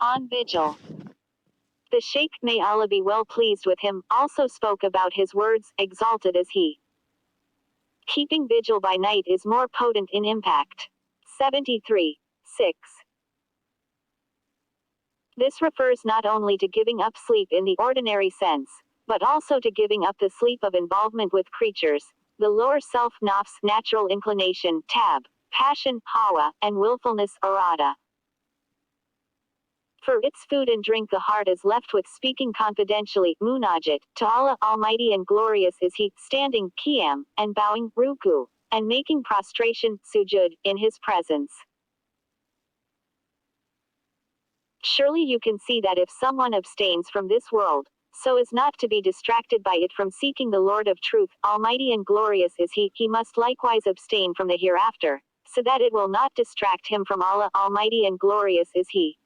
On vigil. The Sheikh, may Allah be well pleased with him, also spoke about his words, exalted is he. Keeping vigil by night is more potent in impact. 73. 6. This refers not only to giving up sleep in the ordinary sense, but also to giving up the sleep of involvement with creatures, the lower self, nafs, natural inclination, tab, passion, hawa, and willfulness, arada. For its food and drink the heart is left with speaking confidentially, munajat, to Allah, Almighty and glorious is He, standing, qiyam, and bowing, ruku, and making prostration, sujud, in His presence. Surely you can see that if someone abstains from this world, so as not to be distracted by it from seeking the Lord of truth, Almighty and glorious is He, he must likewise abstain from the hereafter, so that it will not distract him from Allah, Almighty and glorious is He.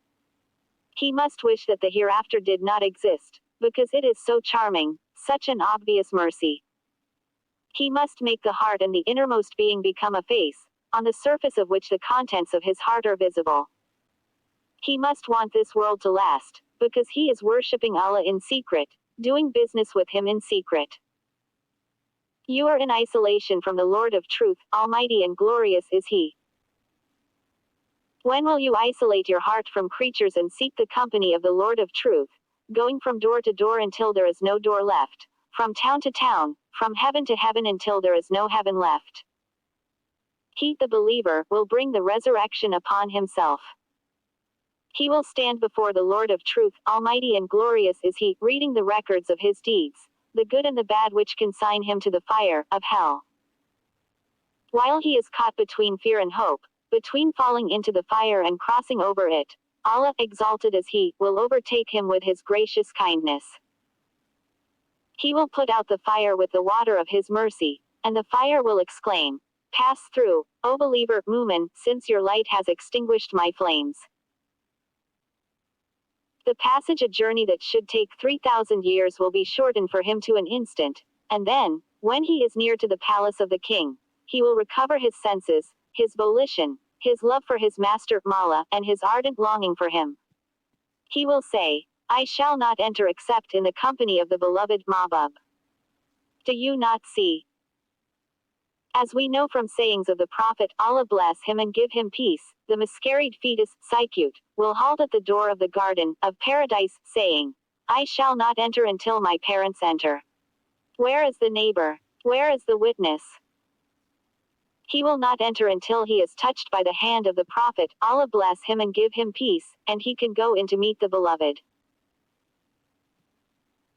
He must wish that the hereafter did not exist, because it is so charming, such an obvious mercy. He must make the heart and the innermost being become a face, on the surface of which the contents of his heart are visible. He must want this world to last, because he is worshipping Allah in secret, doing business with Him in secret. You are in isolation from the Lord of truth, Almighty and glorious is He. When will you isolate your heart from creatures and seek the company of the Lord of truth, going from door to door until there is no door left, from town to town, from heaven to heaven until there is no heaven left? He, the believer, will bring the resurrection upon himself. He will stand before the Lord of truth, Almighty and glorious is He, reading the records of his deeds, the good and the bad which consign him to the fire of hell. While he is caught between fear and hope, between falling into the fire and crossing over it, Allah, exalted as He, will overtake him with His gracious kindness. He will put out the fire with the water of His mercy, and the fire will exclaim, "Pass through, O believer, Mu'min, since your light has extinguished my flames." The passage, a journey that should take 3,000 years, will be shortened for him to an instant, and then, when he is near to the palace of the king, he will recover his senses, his volition, his love for his master, Mala, and his ardent longing for him. He will say, "I shall not enter except in the company of the beloved Mahbub." Do you not see? As we know from sayings of the Prophet, Allah bless him and give him peace, the miscarried fetus, Psychute, will halt at the door of the garden of paradise, saying, "I shall not enter until my parents enter." Where is the neighbor? Where is the witness? He will not enter until he is touched by the hand of the Prophet, Allah bless him and give him peace, and he can go in to meet the beloved.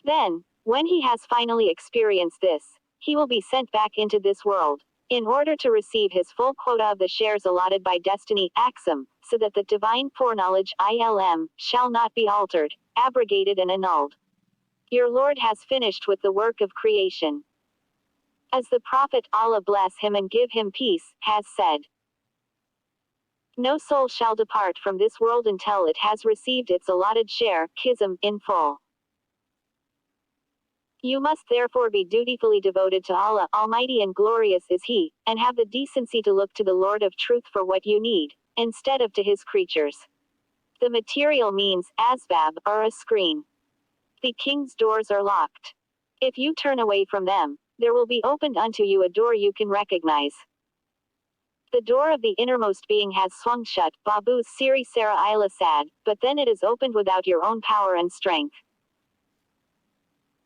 Then, when he has finally experienced this, he will be sent back into this world, in order to receive his full quota of the shares allotted by destiny, Aksam, so that the divine foreknowledge, ilm, shall not be altered, abrogated and annulled. Your Lord has finished with the work of creation. As the Prophet, Allah bless him and give him peace, has said, "No soul shall depart from this world until it has received its allotted share, qism, in full." You must therefore be dutifully devoted to Allah, Almighty and glorious is He, and have the decency to look to the Lord of truth for what you need, instead of to His creatures. The material means, asbab, are a screen. The king's doors are locked. If you turn away from them, there will be opened unto you a door you can recognize. The door of the innermost being has swung shut, Babus Siri Sarah Ila Sad, but then it is opened without your own power and strength.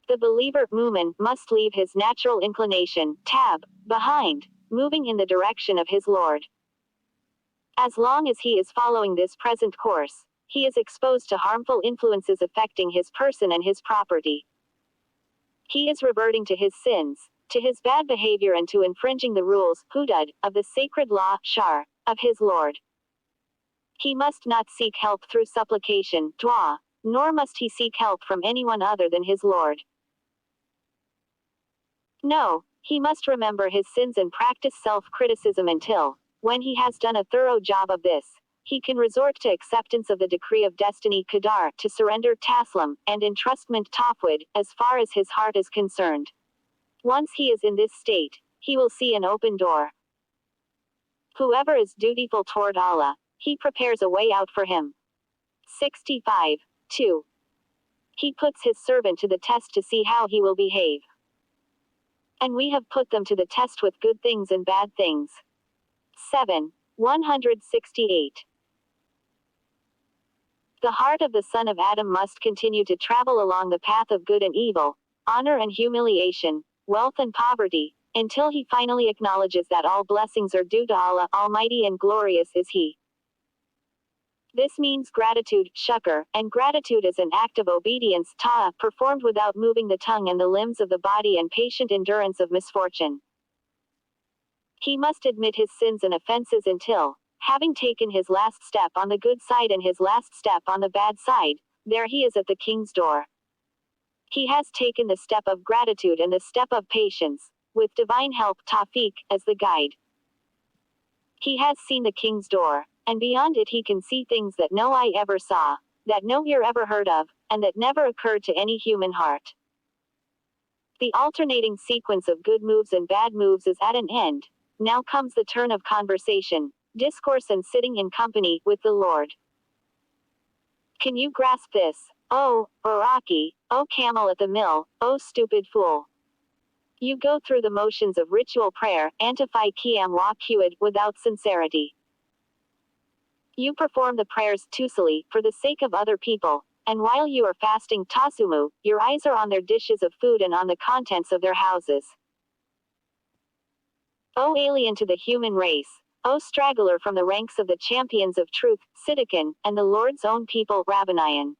The believer, Mu'min, must leave his natural inclination, tab, behind, moving in the direction of his Lord. As long as he is following this present course, he is exposed to harmful influences affecting his person and his property. He is reverting to his sins, to his bad behavior and to infringing the rules, hudud, of the sacred law, shar, of his Lord. He must not seek help through supplication, dua, nor must he seek help from anyone other than his Lord. No, he must remember his sins and practice self-criticism until, when he has done a thorough job of this, he can resort to acceptance of the decree of destiny, qadar, to surrender, taslim, and entrustment, tafwid, as far as his heart is concerned. Once he is in this state, he will see an open door. Whoever is dutiful toward Allah, He prepares a way out for him. 65. 2. He puts his servant to the test to see how he will behave. And we have put them to the test with good things and bad things. 7. 168. The heart of the son of Adam must continue to travel along the path of good and evil, honor and humiliation, wealth and poverty, until he finally acknowledges that all blessings are due to Allah, Almighty and glorious is He. This means gratitude, shukr, and gratitude is an act of obedience, ta'ah, performed without moving the tongue and the limbs of the body, and patient endurance of misfortune. He must admit his sins and offenses until, having taken his last step on the good side and his last step on the bad side, there he is at the king's door. He has taken the step of gratitude and the step of patience, with divine help, tawfiq, as the guide. He has seen the king's door, and beyond it he can see things that no eye ever saw, that no ear ever heard of, and that never occurred to any human heart. The alternating sequence of good moves and bad moves is at an end. Now comes the turn of conversation, discourse and sitting in company with the Lord. Can you grasp this? Oh, Iraqi, oh camel at the mill, oh stupid fool. You go through the motions of ritual prayer, antifi qiyam wa qu'ud, without sincerity. You perform the prayers tusali, for the sake of other people, and while you are fasting tasumu, your eyes are on their dishes of food and on the contents of their houses. O alien to the human race, O straggler from the ranks of the champions of truth, Siddiqun, and the Lord's own people, Rabbanian.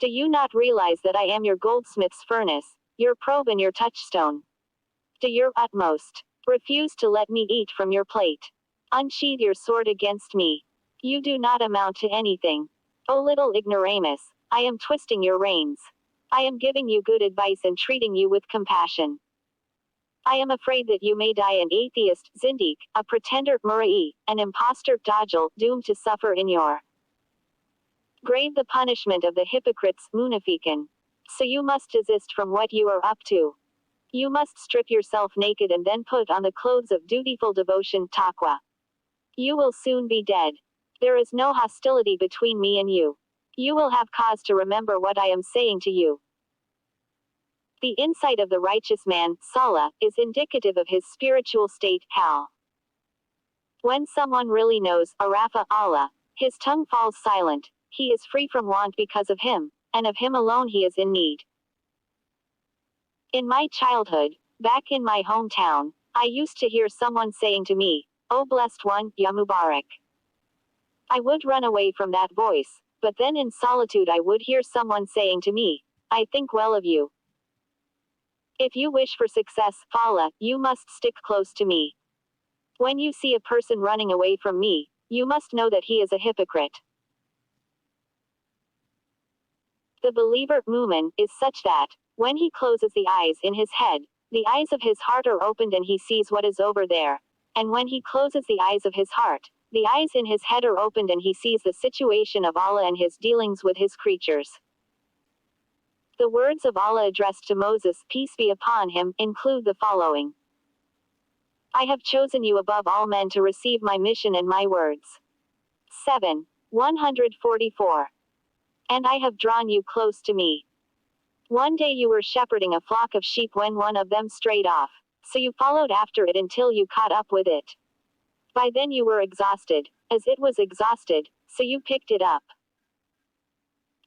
Do you not realize that I am your goldsmith's furnace, your probe and your touchstone? Do your utmost. Refuse to let me eat from your plate. Unsheathe your sword against me. You do not amount to anything. O little ignoramus, I am twisting your reins. I am giving you good advice and treating you with compassion. I am afraid that you may die an atheist, zindiq, a pretender, mura'i, an impostor, dajjal, doomed to suffer in your grave the punishment of the hypocrites, munafiqun. So you must desist from what you are up to. You must strip yourself naked and then put on the clothes of dutiful devotion, taqwa. You will soon be dead. There is no hostility between me and you. You will have cause to remember what I am saying to you. The insight of the righteous man, Salah, is indicative of his spiritual state, Hal. When someone really knows, Arafa, Allah, his tongue falls silent, he is free from want because of him, and of him alone he is in need. In my childhood, back in my hometown, I used to hear someone saying to me, "Oh blessed one, Ya Mubarak." I would run away from that voice, but then in solitude I would hear someone saying to me, "I think well of you. If you wish for success, Fala, you must stick close to me. When you see a person running away from me, you must know that he is a hypocrite." The believer, Mu'min, is such that, when he closes the eyes in his head, the eyes of his heart are opened and he sees what is over there. And when he closes the eyes of his heart, the eyes in his head are opened and he sees the situation of Allah and his dealings with his creatures. The words of Allah addressed to Moses, peace be upon him, include the following. I have chosen you above all men to receive my mission and my words. 7. 144. And I have drawn you close to me. One day you were shepherding a flock of sheep when one of them strayed off, so you followed after it until you caught up with it. By then you were exhausted, as it was exhausted, so you picked it up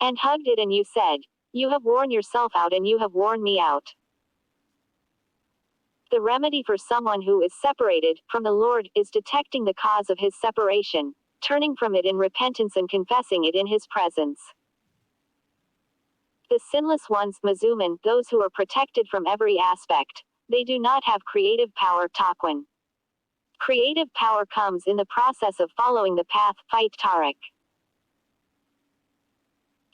and hugged it and you said, you have worn yourself out and you have worn me out. The remedy for someone who is separated from the Lord is detecting the cause of his separation, turning from it in repentance and confessing it in his presence. The sinless ones, Mazuman, those who are protected from every aspect, they do not have creative power, Taqwan. Creative power comes in the process of following the path, fight Tariq.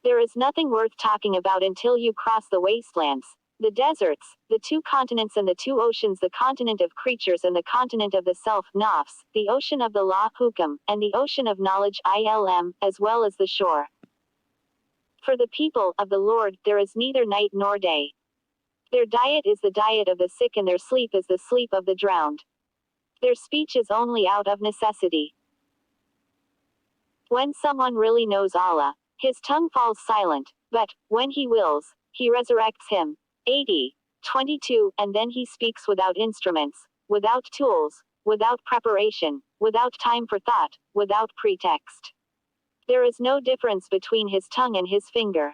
There is nothing worth talking about until you cross the wastelands, the deserts, the two continents and the two oceans, the continent of creatures and the continent of the self, nafs, the ocean of the law, hukam, and the ocean of knowledge, ilm, as well as the shore. For the people of the Lord, there is neither night nor day. Their diet is the diet of the sick and their sleep is the sleep of the drowned. Their speech is only out of necessity. When someone really knows Allah, His tongue falls silent, but, when he wills, he resurrects him. 80. 22. And then he speaks without instruments, without tools, without preparation, without time for thought, without pretext. There is no difference between his tongue and his finger.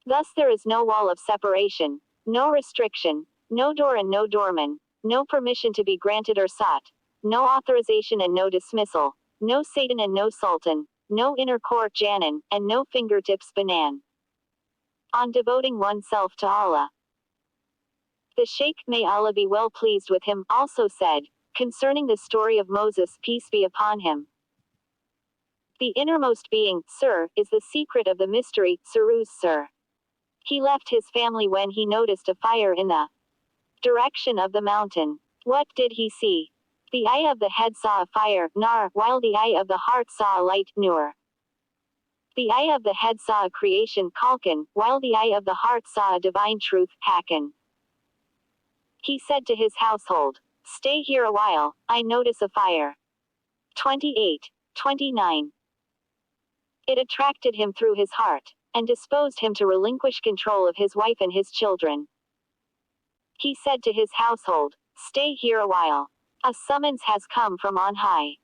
Thus there is no wall of separation, no restriction, no door and no doorman, no permission to be granted or sought, no authorization and no dismissal, no Satan and no Sultan, no inner court Janan, and no fingertips Banan. On devoting oneself to Allah. The Sheikh, may Allah be well pleased with him, also said, concerning the story of Moses, peace be upon him. The innermost being, sir, is the secret of the mystery, Suruz sir. He left his family when he noticed a fire in the direction of the mountain. What did he see? The eye of the head saw a fire, nar, while the eye of the heart saw a light, nur. The eye of the head saw a creation, kalkan, while the eye of the heart saw a divine truth, hakan. He said to his household, stay here a while, I notice a fire. 28. 29. It attracted him through his heart, and disposed him to relinquish control of his wife and his children. He said to his household, stay here a while. A summons has come from on high.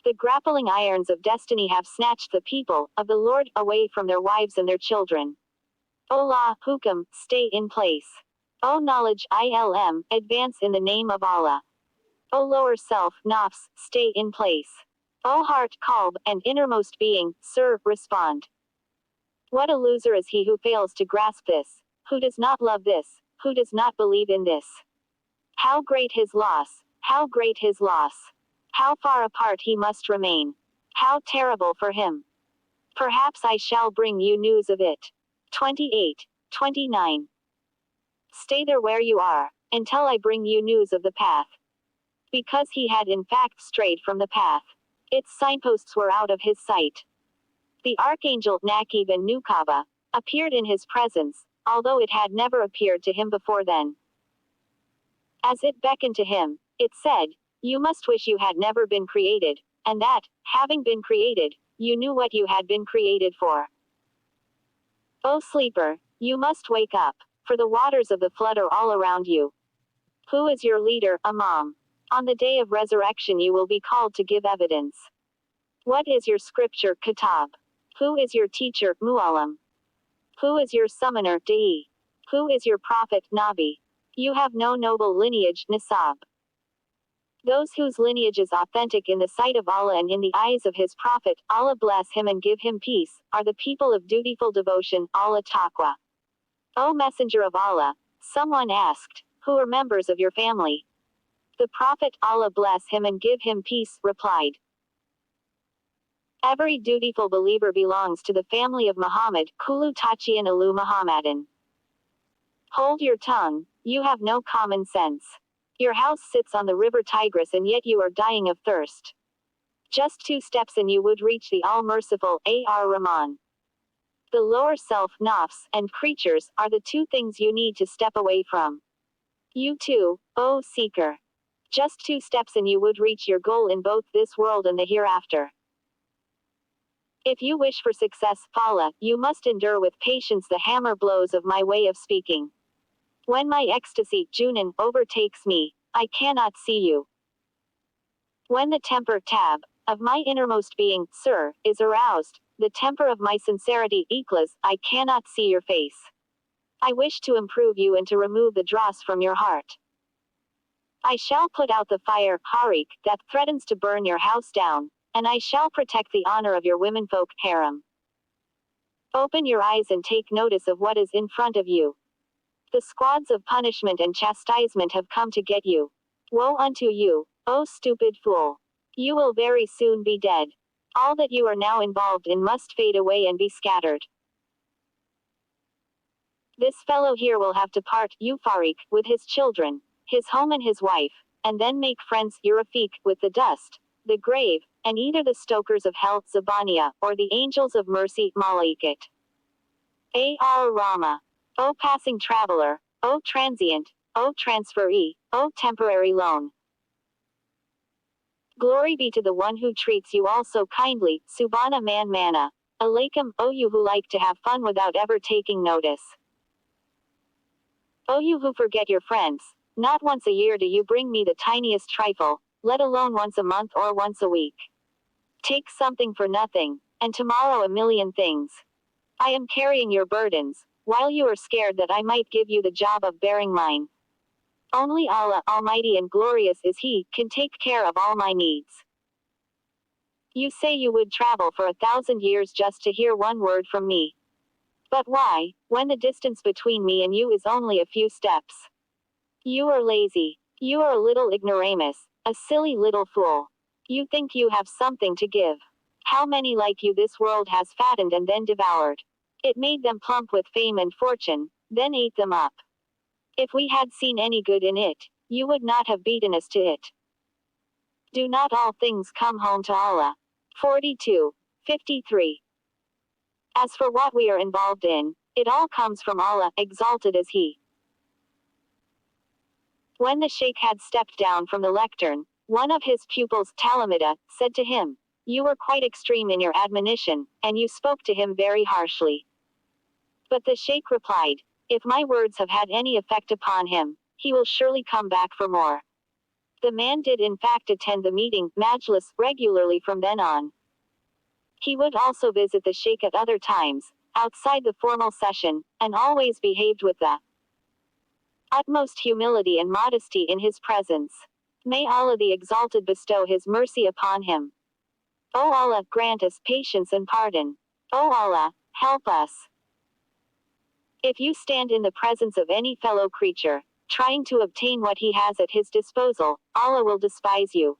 The grappling irons of destiny have snatched the people of the Lord away from their wives and their children. O law, hukam, stay in place. O knowledge, ilm, advance in the name of Allah. O lower self, nafs, stay in place. O heart, qalb, and innermost being, sir, respond. What a loser is he who fails to grasp this, who does not love this, who does not believe in this. How great his loss, how great his loss. How far apart he must remain. How terrible for him. Perhaps I shall bring you news of it. 28. 29. Stay there where you are, until I bring you news of the path. Because he had in fact strayed from the path. Its signposts were out of his sight. The archangel, Nakib and Nukaba, appeared in his presence, although it had never appeared to him before then. As it beckoned to him, it said, you must wish you had never been created, and that, having been created, you knew what you had been created for. O sleeper, you must wake up, for the waters of the flood are all around you. Who is your leader, Imam? On the day of resurrection you will be called to give evidence. What is your scripture, Kitab? Who is your teacher, Mu'allim? Who is your summoner, Da'i? Who is your prophet, Nabi? You have no noble lineage, Nisab. Those whose lineage is authentic in the sight of Allah and in the eyes of his prophet, Allah bless him and give him peace, are the people of dutiful devotion, Allah taqwa. O Messenger of Allah, someone asked, who are members of your family? The Prophet, Allah bless him and give him peace, replied, every dutiful believer belongs to the family of Muhammad, Kulu Tachian Alu Muhammadan. Hold your tongue, you have no common sense. Your house sits on the river Tigris and yet you are dying of thirst. Just 2 steps and you would reach the all-merciful, Ar-Rahman. The lower self, nafs, and creatures, are the 2 things you need to step away from. You too, O seeker. Just 2 steps and you would reach your goal in both this world and the hereafter. If you wish for success, Fala, you must endure with patience the hammer blows of my way of speaking. When my ecstasy, Junan, overtakes me, I cannot see you. When the temper, Tab, of my innermost being, sir, is aroused, the temper of my sincerity, Ikhlas, I cannot see your face. I wish to improve you and to remove the dross from your heart. I shall put out the fire, Harik, that threatens to burn your house down, and I shall protect the honor of your womenfolk, harem. Open your eyes and take notice of what is in front of you. The squads of punishment and chastisement have come to get you. Woe unto you, O stupid fool! You will very soon be dead. All that you are now involved in must fade away and be scattered. This fellow here will have to part, Farik, with his children, his home and his wife, and then make friends, Rafiq, with the dust, the grave, and either the stokers of hell, Zabaniya, or the angels of mercy, Malaikat. Rama. O passing traveler, O transient, O transferee, O temporary loan. Glory be to the one who treats you all so kindly, Subhana man mana. Alaikum, O you who like to have fun without ever taking notice. O you who forget your friends, not once a year do you bring me the tiniest trifle, let alone once a month or once a week. Take something for nothing, and tomorrow a million things. I am carrying your burdens, while you are scared that I might give you the job of bearing mine. Only Allah, Almighty and glorious is He, can take care of all my needs. You say you would travel for 1,000 years just to hear one word from me. But why, when the distance between me and you is only a few steps? You are lazy. You are a little ignoramus, a silly little fool. You think you have something to give. How many like you this world has fattened and then devoured? It made them plump with fame and fortune, then ate them up. If we had seen any good in it, you would not have beaten us to it. Do not all things come home to Allah? 42:53. As for what we are involved in, it all comes from Allah, exalted is He. When the sheikh had stepped down from the lectern, one of his pupils, Talamida, said to him, "You were quite extreme in your admonition, and you spoke to him very harshly." But the sheikh replied, "If my words have had any effect upon him, he will surely come back for more." The man did in fact attend the meeting, majlis, regularly from then on. He would also visit the sheikh at other times, outside the formal session, and always behaved with the utmost humility and modesty in his presence. May Allah the Exalted bestow His mercy upon him. O Allah, grant us patience and pardon. O Allah, help us. If you stand in the presence of any fellow creature, trying to obtain what he has at his disposal, Allah will despise you.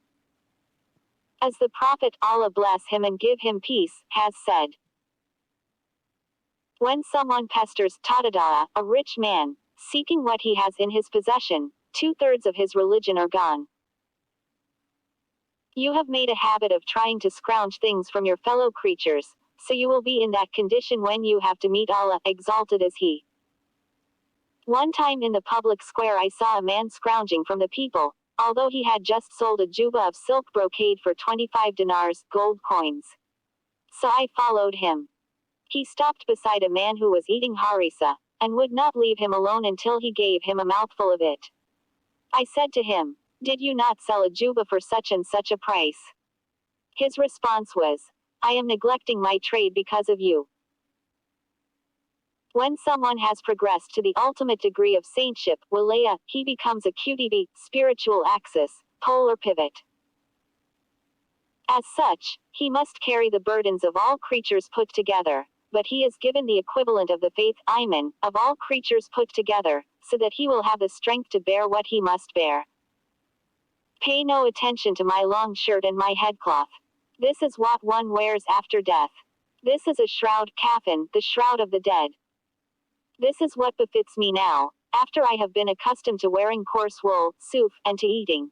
As the Prophet, Allah bless him and give him peace, has said, when someone pesters Tadada'a, a rich man, seeking what he has in his possession, 2/3 of his religion are gone. You have made a habit of trying to scrounge things from your fellow creatures, so you will be in that condition when you have to meet Allah, exalted is He. One time in the public square I saw a man scrounging from the people, although he had just sold a juba of silk brocade for 25 dinars, gold coins. So I followed him. He stopped beside a man who was eating harissa, and would not leave him alone until he gave him a mouthful of it. I said to him, "Did you not sell a juba for such and such a price?" His response was, "I am neglecting my trade because of you." When someone has progressed to the ultimate degree of saintship, wilaya, he becomes a QTB, spiritual axis, polar pivot. As such, he must carry the burdens of all creatures put together, but he is given the equivalent of the faith, iman, of all creatures put together, so that he will have the strength to bear what he must bear. Pay no attention to my long shirt and my headcloth. This is what one wears after death. This is a shroud, kafan, the shroud of the dead. This is what befits me now, after I have been accustomed to wearing coarse wool, suf, and to eating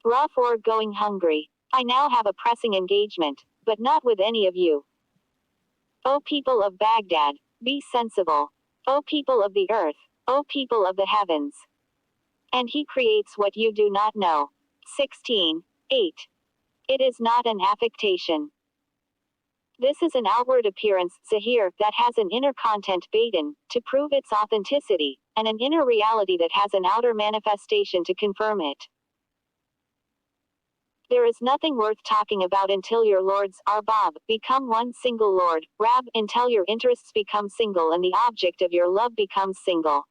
rough or going hungry. I now have a pressing engagement, but not with any of you. O people of Baghdad, be sensible. O people of the earth, O people of the heavens. And He creates what you do not know. 16:8. It is not an affectation. This is an outward appearance, zahir, that has an inner content, batin, to prove its authenticity, and an inner reality that has an outer manifestation to confirm it. There is nothing worth talking about until your lords, Arbab, become one single Lord, Rab, until your interests become single and the object of your love becomes single.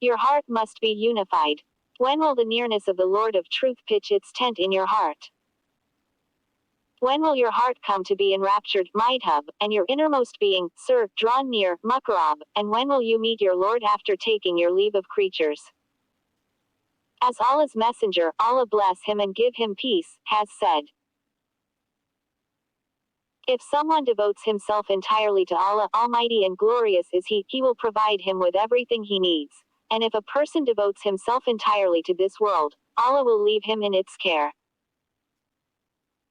Your heart must be unified. When will the nearness of the Lord of Truth pitch its tent in your heart? When will your heart come to be enraptured, Midhub, and your innermost being, Sir, drawn near, Mukarab, and when will you meet your Lord after taking your leave of creatures? As Allah's Messenger, Allah bless him and give him peace, has said, if someone devotes himself entirely to Allah, Almighty and glorious is He, He will provide him with everything he needs. And if a person devotes himself entirely to this world, Allah will leave him in its care.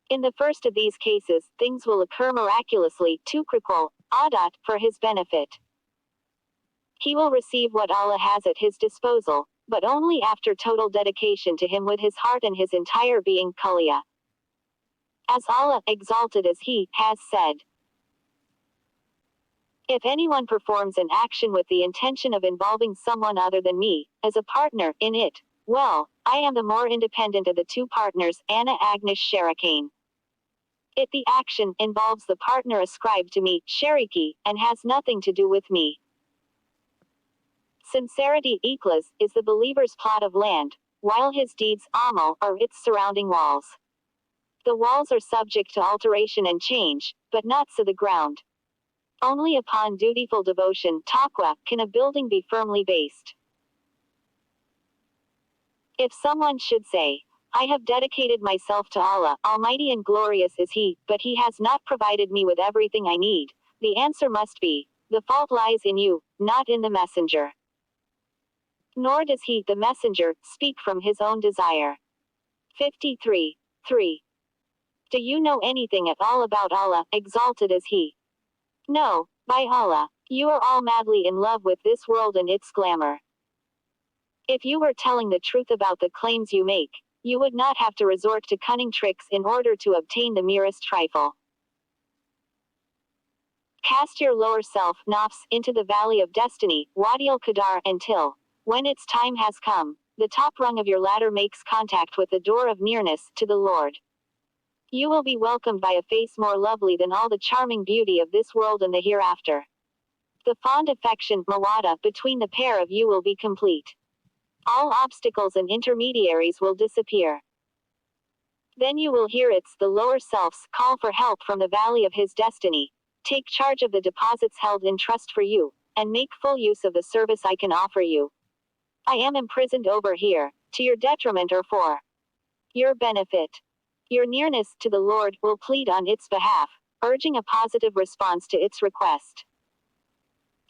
In the first of these cases, things will occur miraculously, tukrikul, adat, for his benefit. He will receive what Allah has at his disposal, but only after total dedication to Him with his heart and his entire being, kuliya. As Allah, exalted as He, has said, If anyone performs an action with the intention of involving someone other than me, as a partner, in it, well, I am the more independent of the two partners, Anna Agnes Sharakain. If the action involves the partner ascribed to me, Shariki, and has nothing to do with me. Sincerity, Ikhlas, is the believer's plot of land, while his deeds, Amal, are its surrounding walls. The walls are subject to alteration and change, but not so the ground. Only upon dutiful devotion, taqwa, can a building be firmly based. If someone should say, I have dedicated myself to Allah, Almighty and glorious is He, but He has not provided me with everything I need, the answer must be, the fault lies in you, not in the messenger. Nor does he, the messenger, speak from his own desire. 53. 3. Do you know anything at all about Allah, exalted as He? No, by Allah, you are all madly in love with this world and its glamour. If you were telling the truth about the claims you make, you would not have to resort to cunning tricks in order to obtain the merest trifle. Cast your lower self, nafs, into the valley of destiny, Wadi al-Qadar, until, when its time has come, the top rung of your ladder makes contact with the door of nearness to the Lord. You will be welcomed by a face more lovely than all the charming beauty of this world and the hereafter. The fond affection, mawada, between the pair of you will be complete. All obstacles and intermediaries will disappear. Then you will hear its, the lower self's, call for help from the valley of his destiny. Take charge of the deposits held in trust for you, and make full use of the service I can offer you. I am imprisoned over here, to your detriment or for your benefit. Your nearness to the Lord will plead on its behalf, urging a positive response to its request.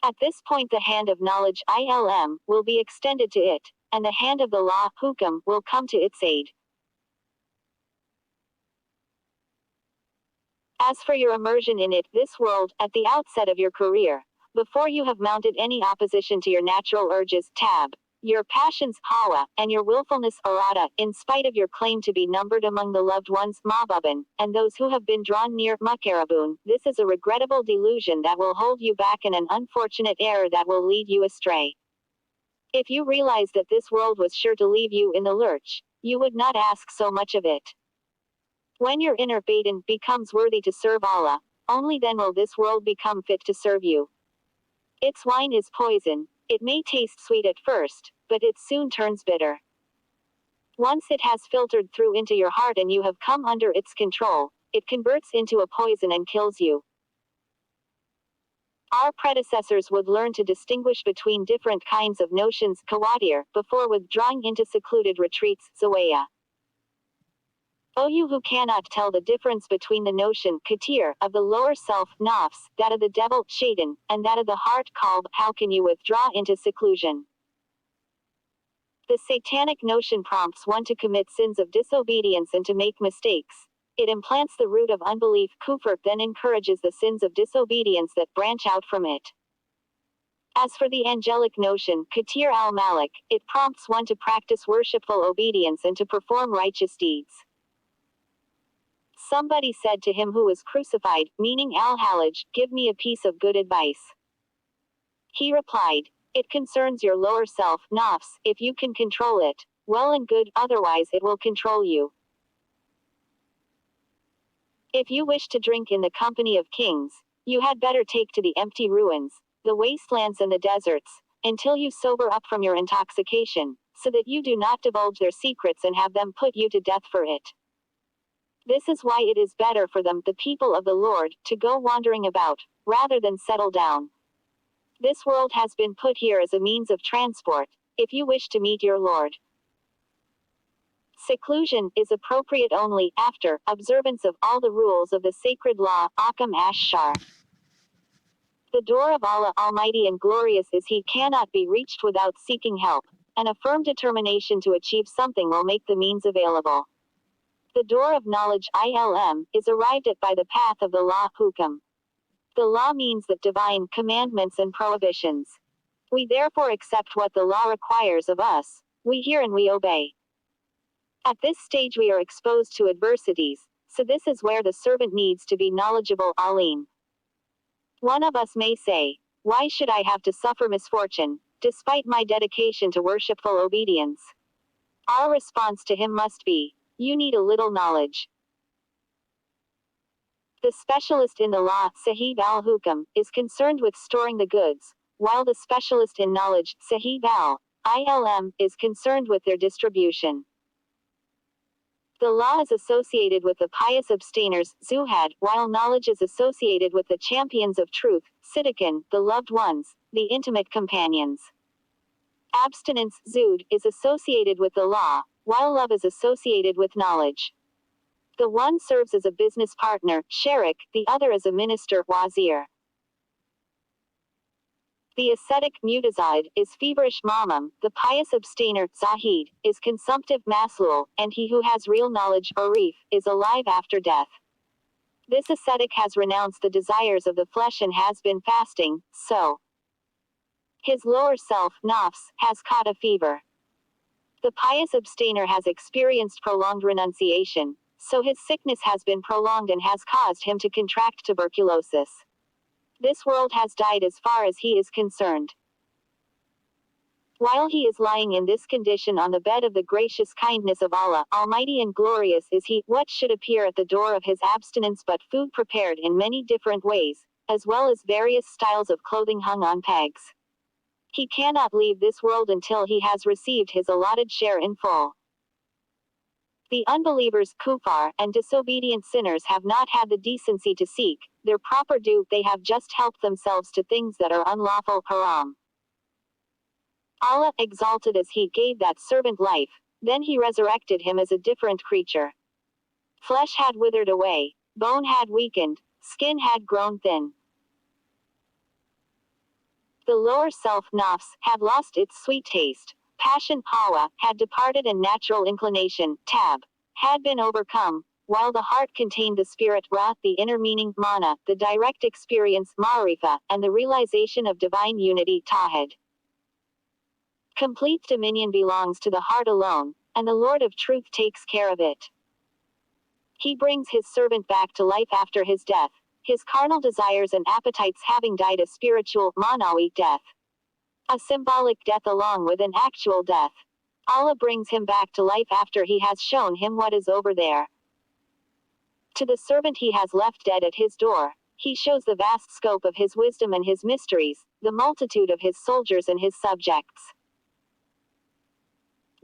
At this point the hand of knowledge, ilm, will be extended to it, and the hand of the law, hukam, will come to its aid. As for your immersion in it, this world, at the outset of your career, before you have mounted any opposition to your natural urges, tab, your passions, hawa, and your willfulness, arada, in spite of your claim to be numbered among the loved ones, mababan, and those who have been drawn near, makarabun, this is a regrettable delusion that will hold you back and an unfortunate error that will lead you astray. If you realize that this world was sure to leave you in the lurch, you would not ask so much of it. When your inner batin becomes worthy to serve Allah, only then will this world become fit to serve you. Its wine is poison. It may taste sweet at first, but it soon turns bitter. Once it has filtered through into your heart and you have come under its control, it converts into a poison and kills you. Our predecessors would learn to distinguish between different kinds of notions, kawadir, before withdrawing into secluded retreats, zawaya. O you who cannot tell the difference between the notion, katir, of the lower self, nafs, that of the devil, shaitan, and that of the heart, qalb, how can you withdraw into seclusion? The satanic notion prompts one to commit sins of disobedience and to make mistakes. It implants the root of unbelief, kufr, then encourages the sins of disobedience that branch out from it. As for the angelic notion, katir al-malik, it prompts one to practice worshipful obedience and to perform righteous deeds. Somebody said to him who was crucified, meaning al-Hallaj, give me a piece of good advice. He replied, it concerns your lower self, nafs, if you can control it, well and good, otherwise it will control you. If you wish to drink in the company of kings, you had better take to the empty ruins, the wastelands and the deserts, until you sober up from your intoxication, so that you do not divulge their secrets and have them put you to death for it. This is why it is better for them, the people of the Lord, to go wandering about, rather than settle down. This world has been put here as a means of transport, if you wish to meet your Lord. Seclusion is appropriate only after observance of all the rules of the sacred law, Akam ash-Shar. The door of Allah, Almighty and glorious is He, cannot be reached without seeking help, and a firm determination to achieve something will make the means available. The door of knowledge, ilm, is arrived at by the path of the law, hukam. The law means that divine commandments and prohibitions. We therefore accept what the law requires of us, we hear and we obey. At this stage we are exposed to adversities, so this is where the servant needs to be knowledgeable, alim. One of us may say, why should I have to suffer misfortune, despite my dedication to worshipful obedience? Our response to him must be, you need a little knowledge. The specialist in the law, Sahib al-Hukam, is concerned with storing the goods, while the specialist in knowledge, Sahib al-Ilm, is concerned with their distribution. The law is associated with the pious abstainers, Zuhad, while knowledge is associated with the champions of truth, Siddiqin, the loved ones, the intimate companions. Abstinence, Zud, is associated with the law, while love is associated with knowledge. The one serves as a business partner, Sharik, the other as a minister, Wazir. The ascetic, Mutazid, is feverish, Mamam, the pious abstainer, Zahid, is consumptive, Maslul, and he who has real knowledge, Arif, is alive after death. This ascetic has renounced the desires of the flesh and has been fasting, so his lower self, Nafs, has caught a fever. The pious abstainer has experienced prolonged renunciation, so his sickness has been prolonged and has caused him to contract tuberculosis. This world has died as far as he is concerned. While he is lying in this condition on the bed of the gracious kindness of Allah, Almighty and glorious is he, what should appear at the door of his abstinence but food prepared in many different ways, as well as various styles of clothing hung on pegs. He cannot leave this world until he has received his allotted share in full. The unbelievers, kuffar, and disobedient sinners have not had the decency to seek their proper due, they have just helped themselves to things that are unlawful, haram. Allah, exalted as he, gave that servant life, then he resurrected him as a different creature. Flesh had withered away, bone had weakened, skin had grown thin. The lower self, nafs, had lost its sweet taste. Passion, hawa, had departed and natural inclination, tab, had been overcome, while the heart contained the spirit, ra, the inner meaning, mana, the direct experience, ma'rifa, and the realization of divine unity, tawhid. Complete dominion belongs to the heart alone, and the Lord of truth takes care of it. He brings his servant back to life after his death, his carnal desires and appetites having died a spiritual, manawi, death. A symbolic death along with an actual death. Allah brings him back to life after he has shown him what is over there. To the servant he has left dead at his door, he shows the vast scope of his wisdom and his mysteries, the multitude of his soldiers and his subjects.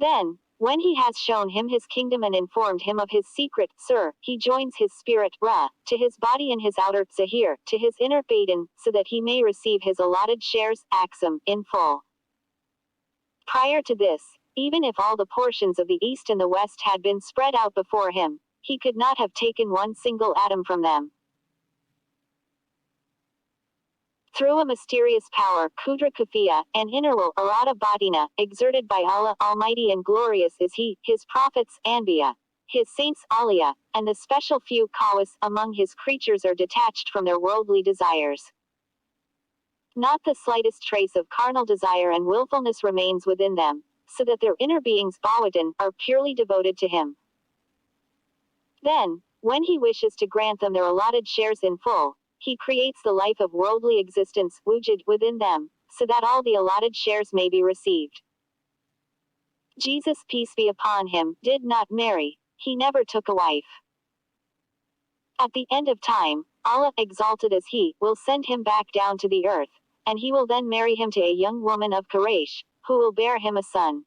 Then, when he has shown him his kingdom and informed him of his secret, sir, he joins his spirit, ra, to his body and his outer, zahir, to his inner, batin, so that he may receive his allotted shares, aksam, in full. Prior to this, even if all the portions of the east and the west had been spread out before him, he could not have taken one single atom from them. Through a mysterious power, Qudra Kufiya, an inner will, Arada Batina, exerted by Allah, Almighty and glorious is He, His prophets, Anbiya, His saints, Awliya, and the special few, Khawas, among His creatures are detached from their worldly desires. Not the slightest trace of carnal desire and willfulness remains within them, so that their inner beings, Bawatin, are purely devoted to Him. Then, when He wishes to grant them their allotted shares in full, He creates the life of worldly existence, wujud, within them, so that all the allotted shares may be received. Jesus, peace be upon him, did not marry, he never took a wife. At the end of time, Allah, exalted as he, will send him back down to the earth, and he will then marry him to a young woman of Quraysh, who will bear him a son.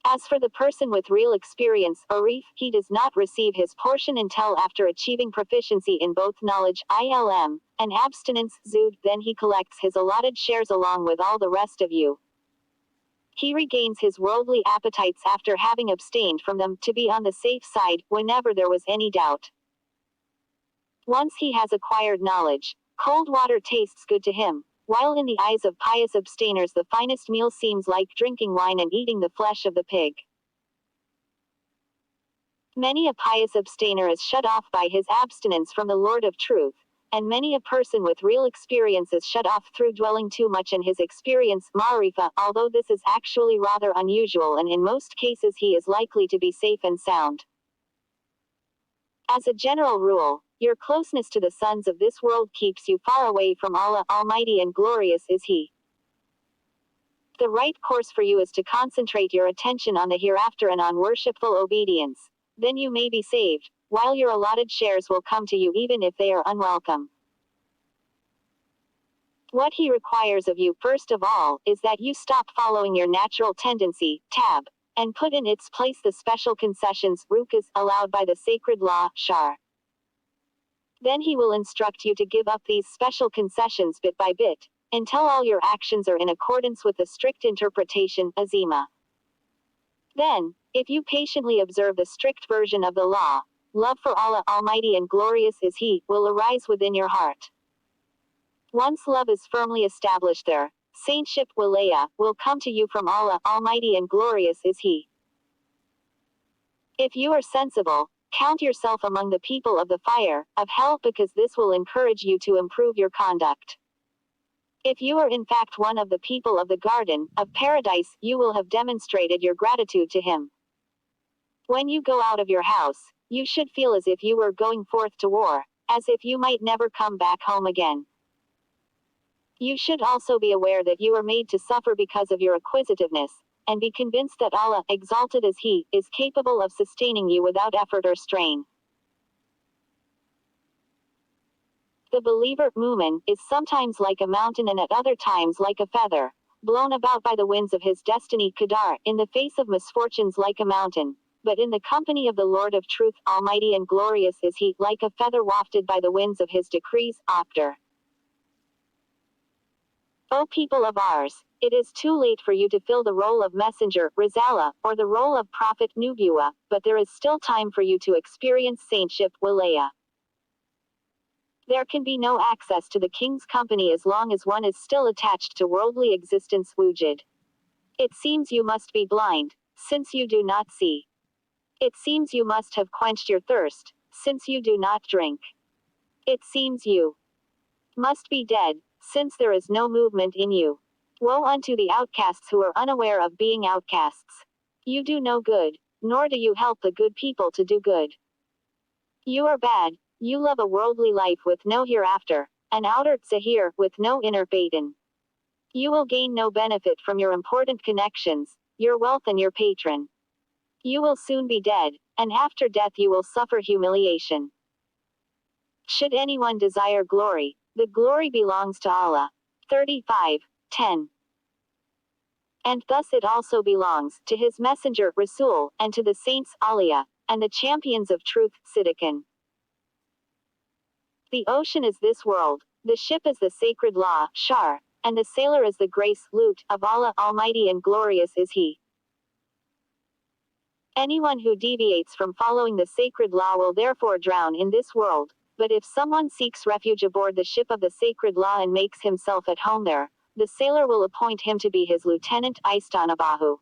As for the person with real experience, Arif, he does not receive his portion until after achieving proficiency in both knowledge, ilm, and abstinence, zud, then he collects his allotted shares along with all the rest of you. He regains his worldly appetites after having abstained from them, to be on the safe side, whenever there was any doubt. Once he has acquired knowledge, cold water tastes good to him, while in the eyes of pious abstainers the finest meal seems like drinking wine and eating the flesh of the pig. Many a pious abstainer is shut off by his abstinence from the Lord of Truth, and many a person with real experience is shut off through dwelling too much in his experience, ma'rifa, although this is actually rather unusual and in most cases he is likely to be safe and sound. As a general rule, Your closeness to the sons of this world keeps you far away from Allah. Almighty and glorious is He. The right course for you is to concentrate your attention on the hereafter and on worshipful obedience. Then you may be saved, while your allotted shares will come to you even if they are unwelcome. What He requires of you first of all is that you stop following your natural tendency, tab, and put in its place the special concessions, rukas, allowed by the sacred law, shar. Then He will instruct you to give up these special concessions bit by bit, until all your actions are in accordance with the strict interpretation, azima. Then, if you patiently observe the strict version of the law, love for Allah, Almighty and glorious is He, will arise within your heart. Once love is firmly established there, saintship, wilaya, will come to you from Allah, Almighty and glorious is He. If you are sensible, count yourself among the people of the fire of hell, because this will encourage you to improve your conduct. If you are in fact one of the people of the garden of paradise, you will have demonstrated your gratitude to Him. When you go out of your house, you should feel as if you were going forth to war, as if you might never come back home again. You should also be aware that you are made to suffer because of your acquisitiveness, and be convinced that Allah, exalted as He, is capable of sustaining you without effort or strain. The believer, mu'min, is sometimes like a mountain and at other times like a feather, blown about by the winds of his destiny, Qadar, in the face of misfortunes like a mountain, but in the company of the Lord of Truth, Almighty and glorious is He, like a feather wafted by the winds of His decrees, Akhtar. O people of ours, it is too late for you to fill the role of messenger, Risala, or the role of prophet, Nubuwa, but there is still time for you to experience saintship, Wilaya. There can be no access to the King's company as long as one is still attached to worldly existence, Wujud. It seems you must be blind, since you do not see. It seems you must have quenched your thirst, since you do not drink. It seems you must be dead, since there is no movement in you. Woe unto the outcasts who are unaware of being outcasts. You do no good, nor do you help the good people to do good. You are bad, you love a worldly life with no hereafter, an outer zahir with no inner batin. You will gain no benefit from your important connections, your wealth and your patron. You will soon be dead, and after death you will suffer humiliation. Should anyone desire glory, the glory belongs to Allah. 35:10. And thus it also belongs to His messenger, Rasul, and to the saints, Awliya, and the champions of truth, Siddiqin. The ocean is this world, the ship is the sacred law, Shar, and the sailor is the grace, Lut, of Allah, Almighty and glorious is He. Anyone who deviates from following the sacred law will therefore drown in this world, but if someone seeks refuge aboard the ship of the sacred law and makes himself at home there, the sailor will appoint him to be his lieutenant, Istanabahu.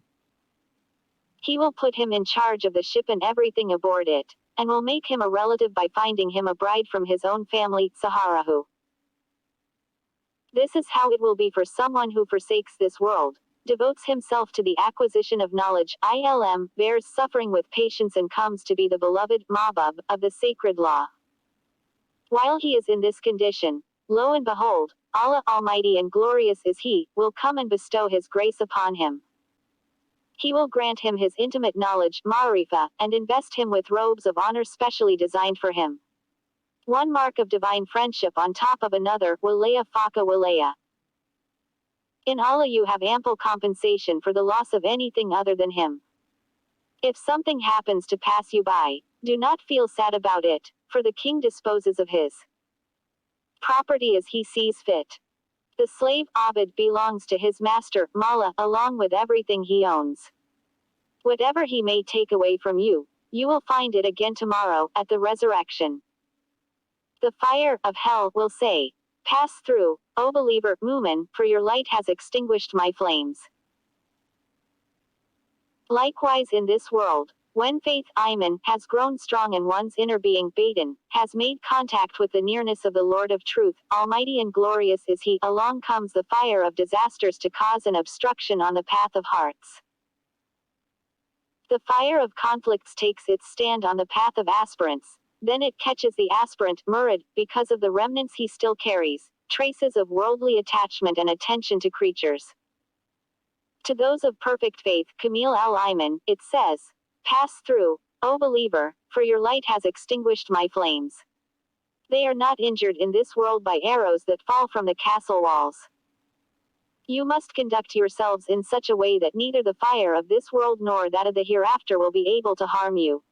He will put him in charge of the ship and everything aboard it, and will make him a relative by finding him a bride from his own family, Saharahu. This is how it will be for someone who forsakes this world, devotes himself to the acquisition of knowledge, ilm, bears suffering with patience and comes to be the beloved, Mabub, of the sacred law. While he is in this condition, lo and behold, Allah, Almighty and glorious is He, will come and bestow His grace upon him. He will grant him His intimate knowledge, Ma'rifa, and invest him with robes of honor specially designed for him. One mark of divine friendship on top of another, Walaya Faka Walaya. In Allah you have ample compensation for the loss of anything other than Him. If something happens to pass you by, do not feel sad about it, for the King disposes of his property as He sees fit. The slave, Abid, belongs to his master, Mala, along with everything he owns. Whatever he may take away from you, you will find it again tomorrow, at the resurrection. The fire of hell will say, "Pass through, O believer, Mu'min, for your light has extinguished my flames." Likewise in this world, when faith, Iman, has grown strong and one's inner being, Batin, has made contact with the nearness of the Lord of Truth, Almighty and glorious is He, along comes the fire of disasters to cause an obstruction on the path of hearts. The fire of conflicts takes its stand on the path of aspirants, then it catches the aspirant, murid, because of the remnants he still carries, traces of worldly attachment and attention to creatures. To those of perfect faith, Kamil al-Iman, it says, "Pass through, O believer, for your light has extinguished my flames. They are not injured in this world by arrows that fall from the castle walls. You must conduct yourselves in such a way that neither the fire of this world nor that of the hereafter will be able to harm you.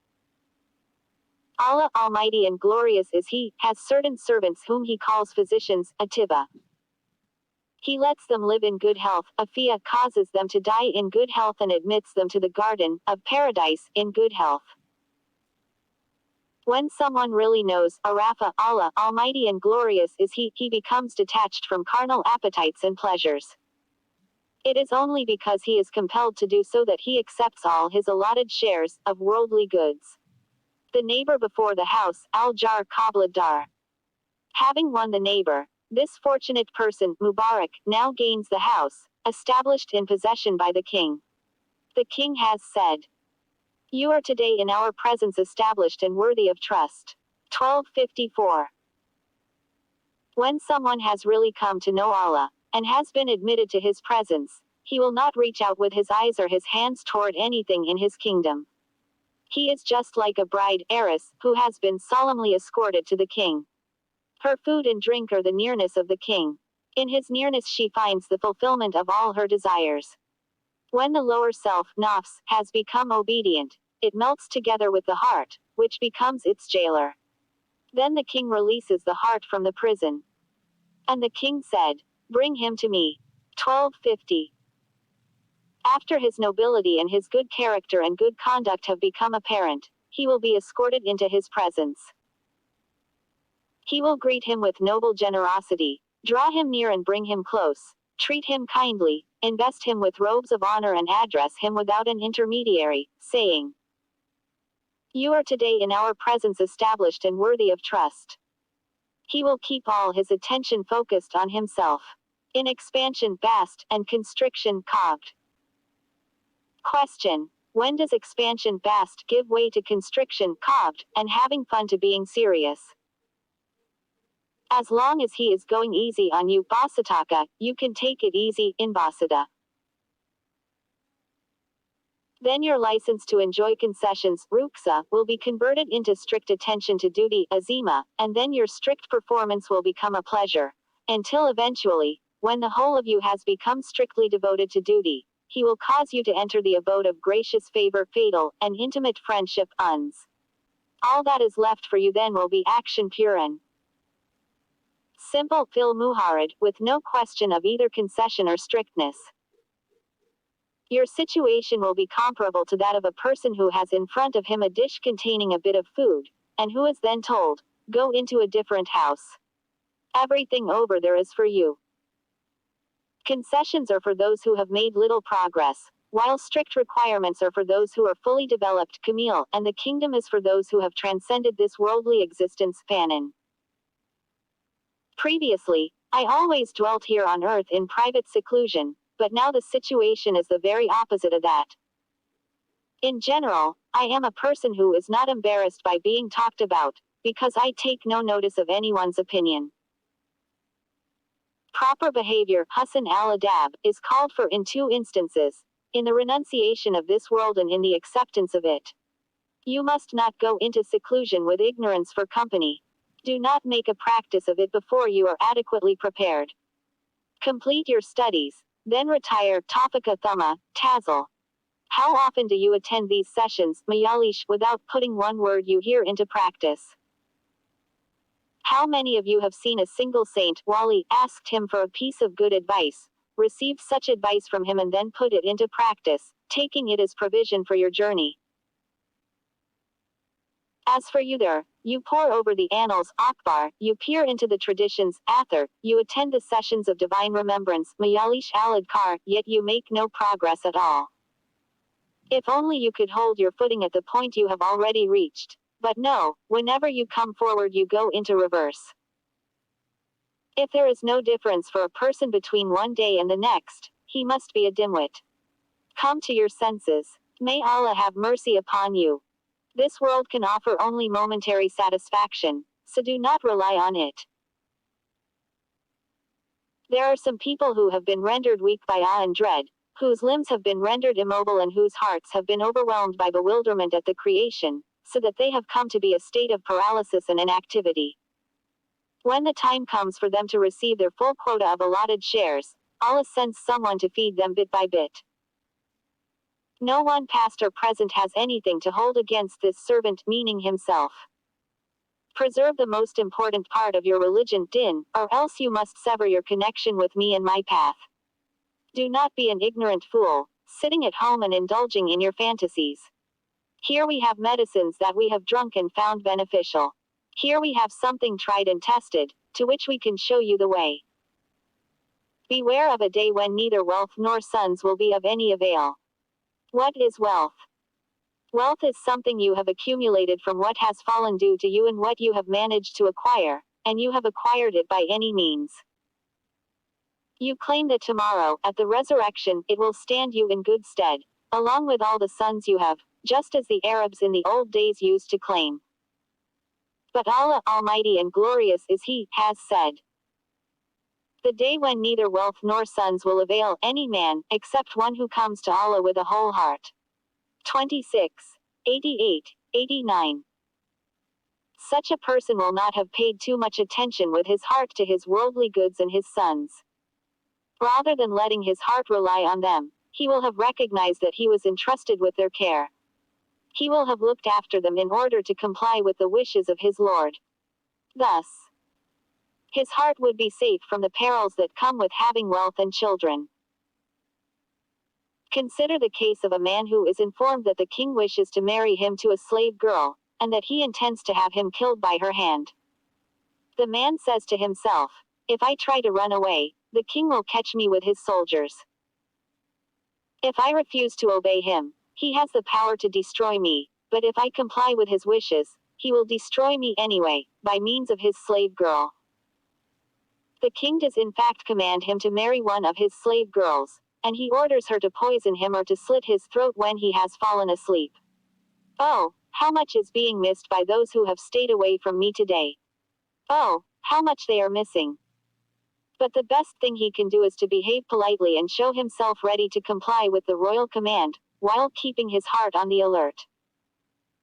Allah Almighty and glorious is He, has certain servants whom He calls physicians, Atiba. He lets them live in good health, Afia causes them to die in good health and admits them to the garden of paradise in good health. When someone really knows, Arafa, Allah Almighty and glorious is He, he becomes detached from carnal appetites and pleasures. It is only because he is compelled to do so that he accepts all his allotted shares of worldly goods. The neighbor before the house, al-jar qabla dar. Having won the neighbor, this fortunate person, Mubarak, now gains the house, established in possession by the king. The king has said, "You are today in our presence established and worthy of trust." 1254. When someone has really come to know Allah, and has been admitted to His presence, he will not reach out with his eyes or his hands toward anything in His kingdom. He is just like a bride, heiress, who has been solemnly escorted to the king. Her food and drink are the nearness of the king. In his nearness she finds the fulfillment of all her desires. When the lower self, nafs, has become obedient, it melts together with the heart, which becomes its jailer. Then the king releases the heart from the prison. And the king said, "Bring him to me." 1250. After his nobility and his good character and good conduct have become apparent, he will be escorted into his presence. He will greet him with noble generosity, draw him near and bring him close, treat him kindly, invest him with robes of honor and address him without an intermediary, saying, "You are today in our presence established and worthy of trust." He will keep all his attention focused on himself. In expansion, bast, and constriction, qabd. Question: when does expansion, bast, give way to constriction, qabd, and having fun to being serious? As long as he is going easy on you, basataka, you can take it easy, inbasada. Then your license to enjoy concessions, ruksa, will be converted into strict attention to duty, azima, and then your strict performance will become a pleasure, until eventually, when the whole of you has become strictly devoted to duty, he will cause you to enter the abode of gracious favor, fatal, and intimate friendship, uns. All that is left for you then will be action pure and simple, fil muharid, with no question of either concession or strictness. Your situation will be comparable to that of a person who has in front of him a dish containing a bit of food, and who is then told, "Go into a different house. Everything over there is for you." Concessions are for those who have made little progress, while strict requirements are for those who are fully developed, Kamil, and the kingdom is for those who have transcended this worldly existence, Fanin. Previously, I always dwelt here on earth in private seclusion, but now the situation is the very opposite of that. In general, I am a person who is not embarrassed by being talked about, because I take no notice of anyone's opinion. Proper behavior, Husn al-Adab, is called for in two instances, in the renunciation of this world and in the acceptance of it. You must not go into seclusion with ignorance for company. Do not make a practice of it before you are adequately prepared. Complete your studies, then retire, Tafika Thumma, Tazal. How often do you attend these sessions, Mayalish, without putting one word you hear into practice? How many of you have seen a single saint, Wali, asked him for a piece of good advice, received such advice from him and then put it into practice, taking it as provision for your journey? As for you there, you pore over the annals, Akbar, you peer into the traditions, Athar, you attend the sessions of divine remembrance, Mayalish al-Adkar, yet you make no progress at all. If only you could hold your footing at the point you have already reached. But no, whenever you come forward you go into reverse. If there is no difference for a person between one day and the next, he must be a dimwit. Come to your senses. May Allah have mercy upon you. This world can offer only momentary satisfaction, so do not rely on it. There are some people who have been rendered weak by awe and dread, whose limbs have been rendered immobile and whose hearts have been overwhelmed by bewilderment at the creation, so that they have come to be a state of paralysis and inactivity. When the time comes for them to receive their full quota of allotted shares, Allah sends someone to feed them bit by bit. No one past or present has anything to hold against this servant, meaning himself. Preserve the most important part of your religion, din, or else you must sever your connection with me and my path. Do not be an ignorant fool, sitting at home and indulging in your fantasies. Here we have medicines that we have drunk and found beneficial. Here we have something tried and tested, to which we can show you the way. Beware of a day when neither wealth nor sons will be of any avail. What is wealth? Wealth is something you have accumulated from what has fallen due to you and what you have managed to acquire, and you have acquired it by any means. You claim that tomorrow, at the resurrection, it will stand you in good stead, along with all the sons you have, just as the Arabs in the old days used to claim. But Allah, Almighty and Glorious is He, has said. The day when neither wealth nor sons will avail any man, except one who comes to Allah with a whole heart. 26, 88, 89. Such a person will not have paid too much attention with his heart to his worldly goods and his sons. Rather than letting his heart rely on them, he will have recognized that he was entrusted with their care. He will have looked after them in order to comply with the wishes of his Lord. Thus, his heart would be safe from the perils that come with having wealth and children. Consider the case of a man who is informed that the king wishes to marry him to a slave girl, and that he intends to have him killed by her hand. The man says to himself, "If I try to run away, the king will catch me with his soldiers. If I refuse to obey him, he has the power to destroy me, but if I comply with his wishes, he will destroy me anyway, by means of his slave girl." The king does in fact command him to marry one of his slave girls, and he orders her to poison him or to slit his throat when he has fallen asleep. Oh, how much is being missed by those who have stayed away from me today. Oh, how much they are missing. But the best thing he can do is to behave politely and show himself ready to comply with the royal command, while keeping his heart on the alert.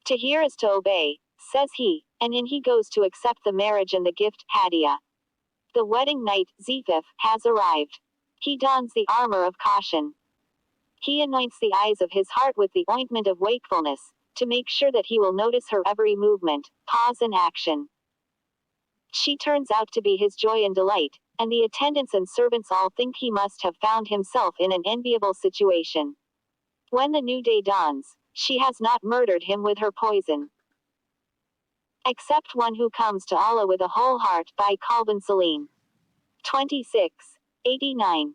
To hear is to obey, says he, and in he goes to accept the marriage and the gift, Hadiah. The wedding night, Zifaf, has arrived. He dons the armor of caution. He anoints the eyes of his heart with the ointment of wakefulness, to make sure that he will notice her every movement, pause and action. She turns out to be his joy and delight, and the attendants and servants all think he must have found himself in an enviable situation. When the new day dawns, she has not murdered him with her poison. Except one who comes to Allah with a whole heart, by Qalbin Salim. 26, 89.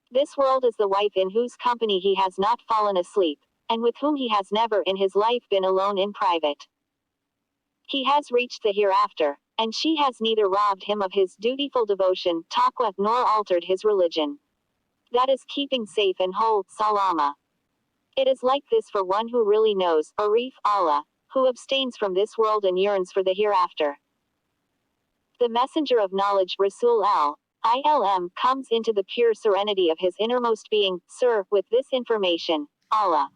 This world is the wife in whose company he has not fallen asleep, and with whom he has never in his life been alone in private. He has reached the hereafter, and she has neither robbed him of his dutiful devotion, taqwa, nor altered his religion. That is keeping safe and whole, salama. It is like this for one who really knows, Arif, Allah, who abstains from this world and yearns for the hereafter. The messenger of knowledge, Rasul al-Ilm, comes into the pure serenity of his innermost being, Sir, with this information, Allah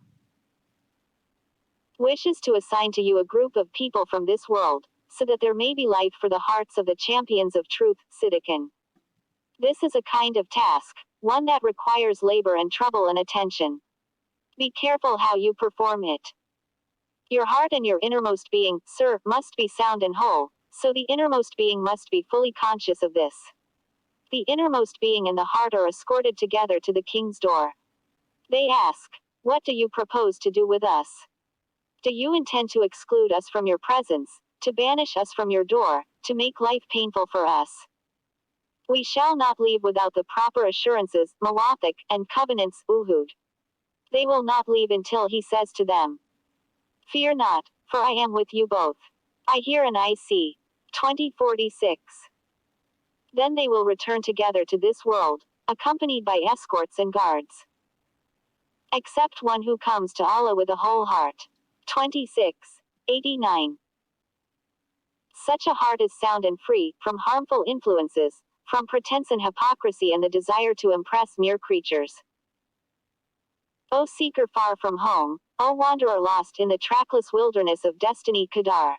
wishes to assign to you a group of people from this world, so that there may be life for the hearts of the champions of truth, Siddiqin. This is a kind of task, one that requires labor and trouble and attention. Be careful how you perform it. Your heart and your innermost being, sir, must be sound and whole, so the innermost being must be fully conscious of this. The innermost being and the heart are escorted together to the king's door. They ask, "What do you propose to do with us? Do you intend to exclude us from your presence, to banish us from your door, to make life painful for us?" We shall not leave without the proper assurances, mawathiq, and covenants, uhud. They will not leave until he says to them, "Fear not, for I am with you both. I hear and I see." 2046. Then they will return together to this world, accompanied by escorts and guards. Except one who comes to Allah with a whole heart. 2689. Such a heart is sound and free from harmful influences, from pretense and hypocrisy and the desire to impress mere creatures. O seeker far from home, O wanderer lost in the trackless wilderness of destiny Qadar.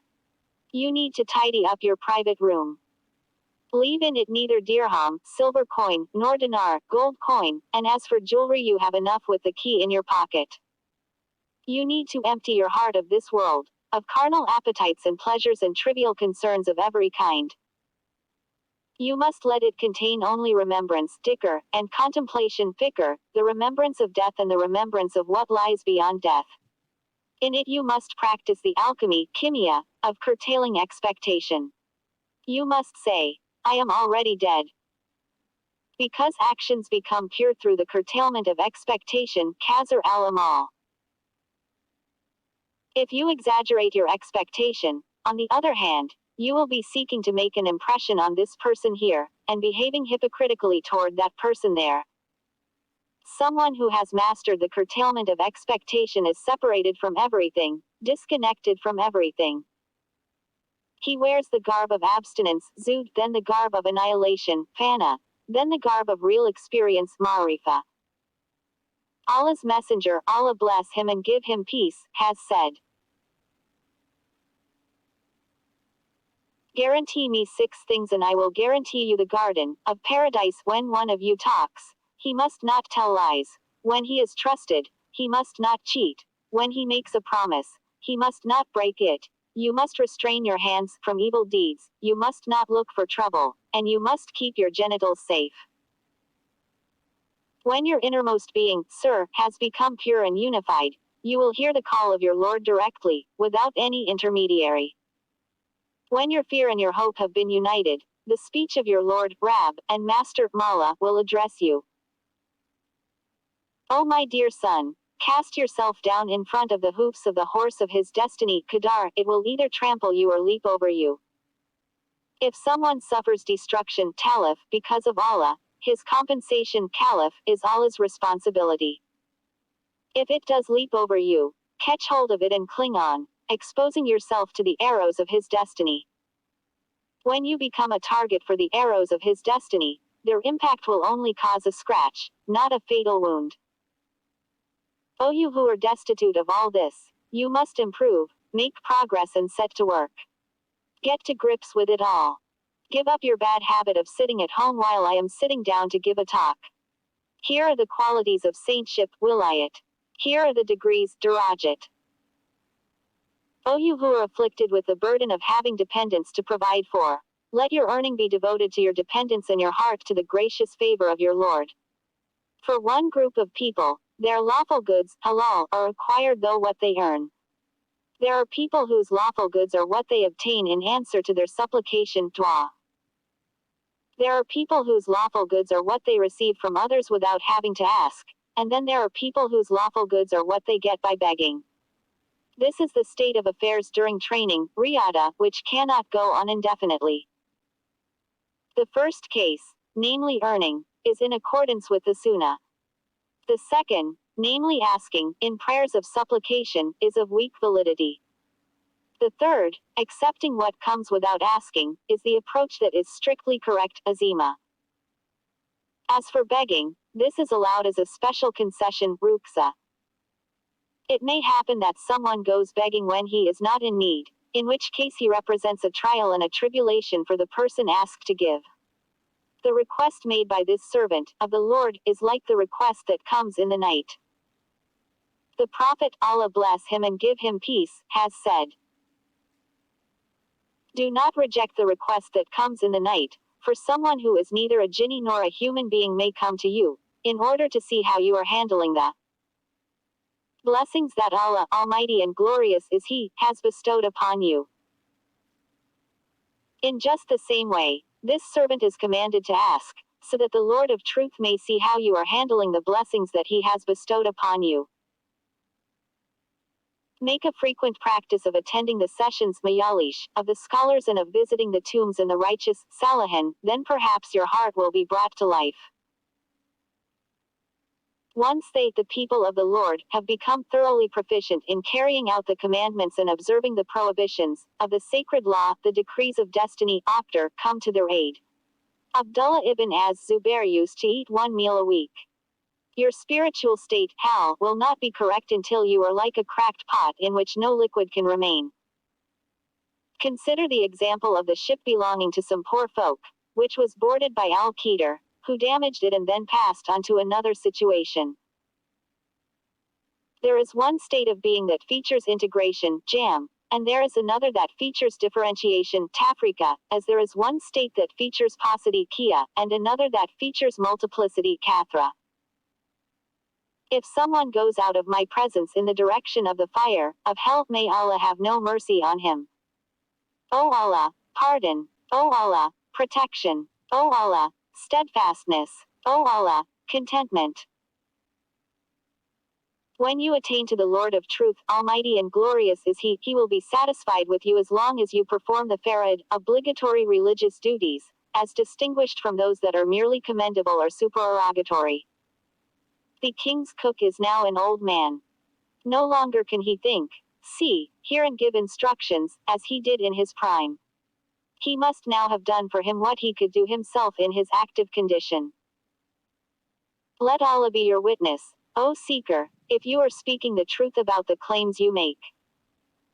You need to tidy up your private room. Leave in it neither dirham, silver coin, nor dinar, gold coin, and as for jewelry you have enough with the key in your pocket. You need to empty your heart of this world, of carnal appetites and pleasures and trivial concerns of every kind. You must let it contain only remembrance, dhikr, and contemplation, fikr, the remembrance of death and the remembrance of what lies beyond death. In it you must practice the alchemy, kimia, of curtailing expectation. You must say, I am already dead. Because actions become pure through the curtailment of expectation, Qasr al-Amal. If you exaggerate your expectation, on the other hand, you will be seeking to make an impression on this person here, and behaving hypocritically toward that person there. Someone who has mastered the curtailment of expectation is separated from everything, disconnected from everything. He wears the garb of abstinence, zud, then the garb of annihilation, fana, then the garb of real experience, ma'rifa. Allah's Messenger, Allah bless him and give him peace, has said, guarantee me 6 things and I will guarantee you the garden of paradise. When one of you talks, he must not tell lies. When he is trusted, he must not cheat. When he makes a promise, he must not break it. You must restrain your hands from evil deeds, you must not look for trouble, and you must keep your genitals safe. When your innermost being, sir, has become pure and unified, you will hear the call of your Lord directly, without any intermediary. When your fear and your hope have been united, the speech of your Lord, Rab, and Master, Mawla, will address you. O my dear son, cast yourself down in front of the hoofs of the horse of his destiny, Qadar, it will either trample you or leap over you. If someone suffers destruction, talif, because of Allah, his compensation, caliph, is Allah's responsibility. If it does leap over you, catch hold of it and cling on, exposing yourself to the arrows of his destiny. When you become a target for the arrows of his destiny, their impact will only cause a scratch, not a fatal wound. O you who are destitute of all this, you must improve, make progress and set to work. Get to grips with it all. Give up your bad habit of sitting at home while I am sitting down to give a talk. Here are the qualities of saintship, wilayat. Here are the degrees, darajat. O you who are afflicted with the burden of having dependents to provide for, let your earning be devoted to your dependents and your heart to the gracious favor of your Lord. For one group of people, their lawful goods, halal, are acquired though what they earn. There are people whose lawful goods are what they obtain in answer to their supplication, dua. There are people whose lawful goods are what they receive from others without having to ask, and then there are people whose lawful goods are what they get by begging. This is the state of affairs during training, riyada, which cannot go on indefinitely. The first case, namely earning, is in accordance with the Sunnah. The second, namely asking, in prayers of supplication, is of weak validity. The third, accepting what comes without asking, is the approach that is strictly correct, azima. As for begging, this is allowed as a special concession, ruksa. It may happen that someone goes begging when he is not in need, in which case he represents a trial and a tribulation for the person asked to give. The request made by this servant of the Lord is like the request that comes in the night. The Prophet, Allah bless him and give him peace, has said, do not reject the request that comes in the night, for someone who is neither a jinni nor a human being may come to you, in order to see how you are handling the blessings that Allah, Almighty and glorious is He, has bestowed upon you. In just the same way, this servant is commanded to ask, so that the Lord of truth may see how you are handling the blessings that He has bestowed upon you. Make a frequent practice of attending the sessions mayalish, of the scholars and of visiting the tombs and the righteous, salihin, then perhaps your heart will be brought to life. Once they, the people of the Lord, have become thoroughly proficient in carrying out the commandments and observing the prohibitions of the sacred law, the decrees of destiny, after, come to their aid. Abdullah ibn Az-Zubair used to eat one meal a week. Your spiritual state, hal, will not be correct until you are like a cracked pot in which no liquid can remain. Consider the example of the ship belonging to some poor folk, which was boarded by Al-Qadir, who damaged it and then passed on to another situation. There is one state of being that features integration, jam, and there is another that features differentiation, tafrika, as there is one state that features paucity, kia, and another that features multiplicity, kathra. If someone goes out of my presence in the direction of the fire of hell, may Allah have no mercy on him. O Allah, pardon. O Allah, protection. O Allah, steadfastness. O Allah, contentment. When you attain to the Lord of truth, almighty and glorious is He, He will be satisfied with you as long as you perform the farad, obligatory religious duties, as distinguished from those that are merely commendable or supererogatory. The king's cook is now an old man. No longer can he think, see, hear and give instructions, as he did in his prime. He must now have done for him what he could do himself in his active condition. Let Allah be your witness, O seeker, if you are speaking the truth about the claims you make.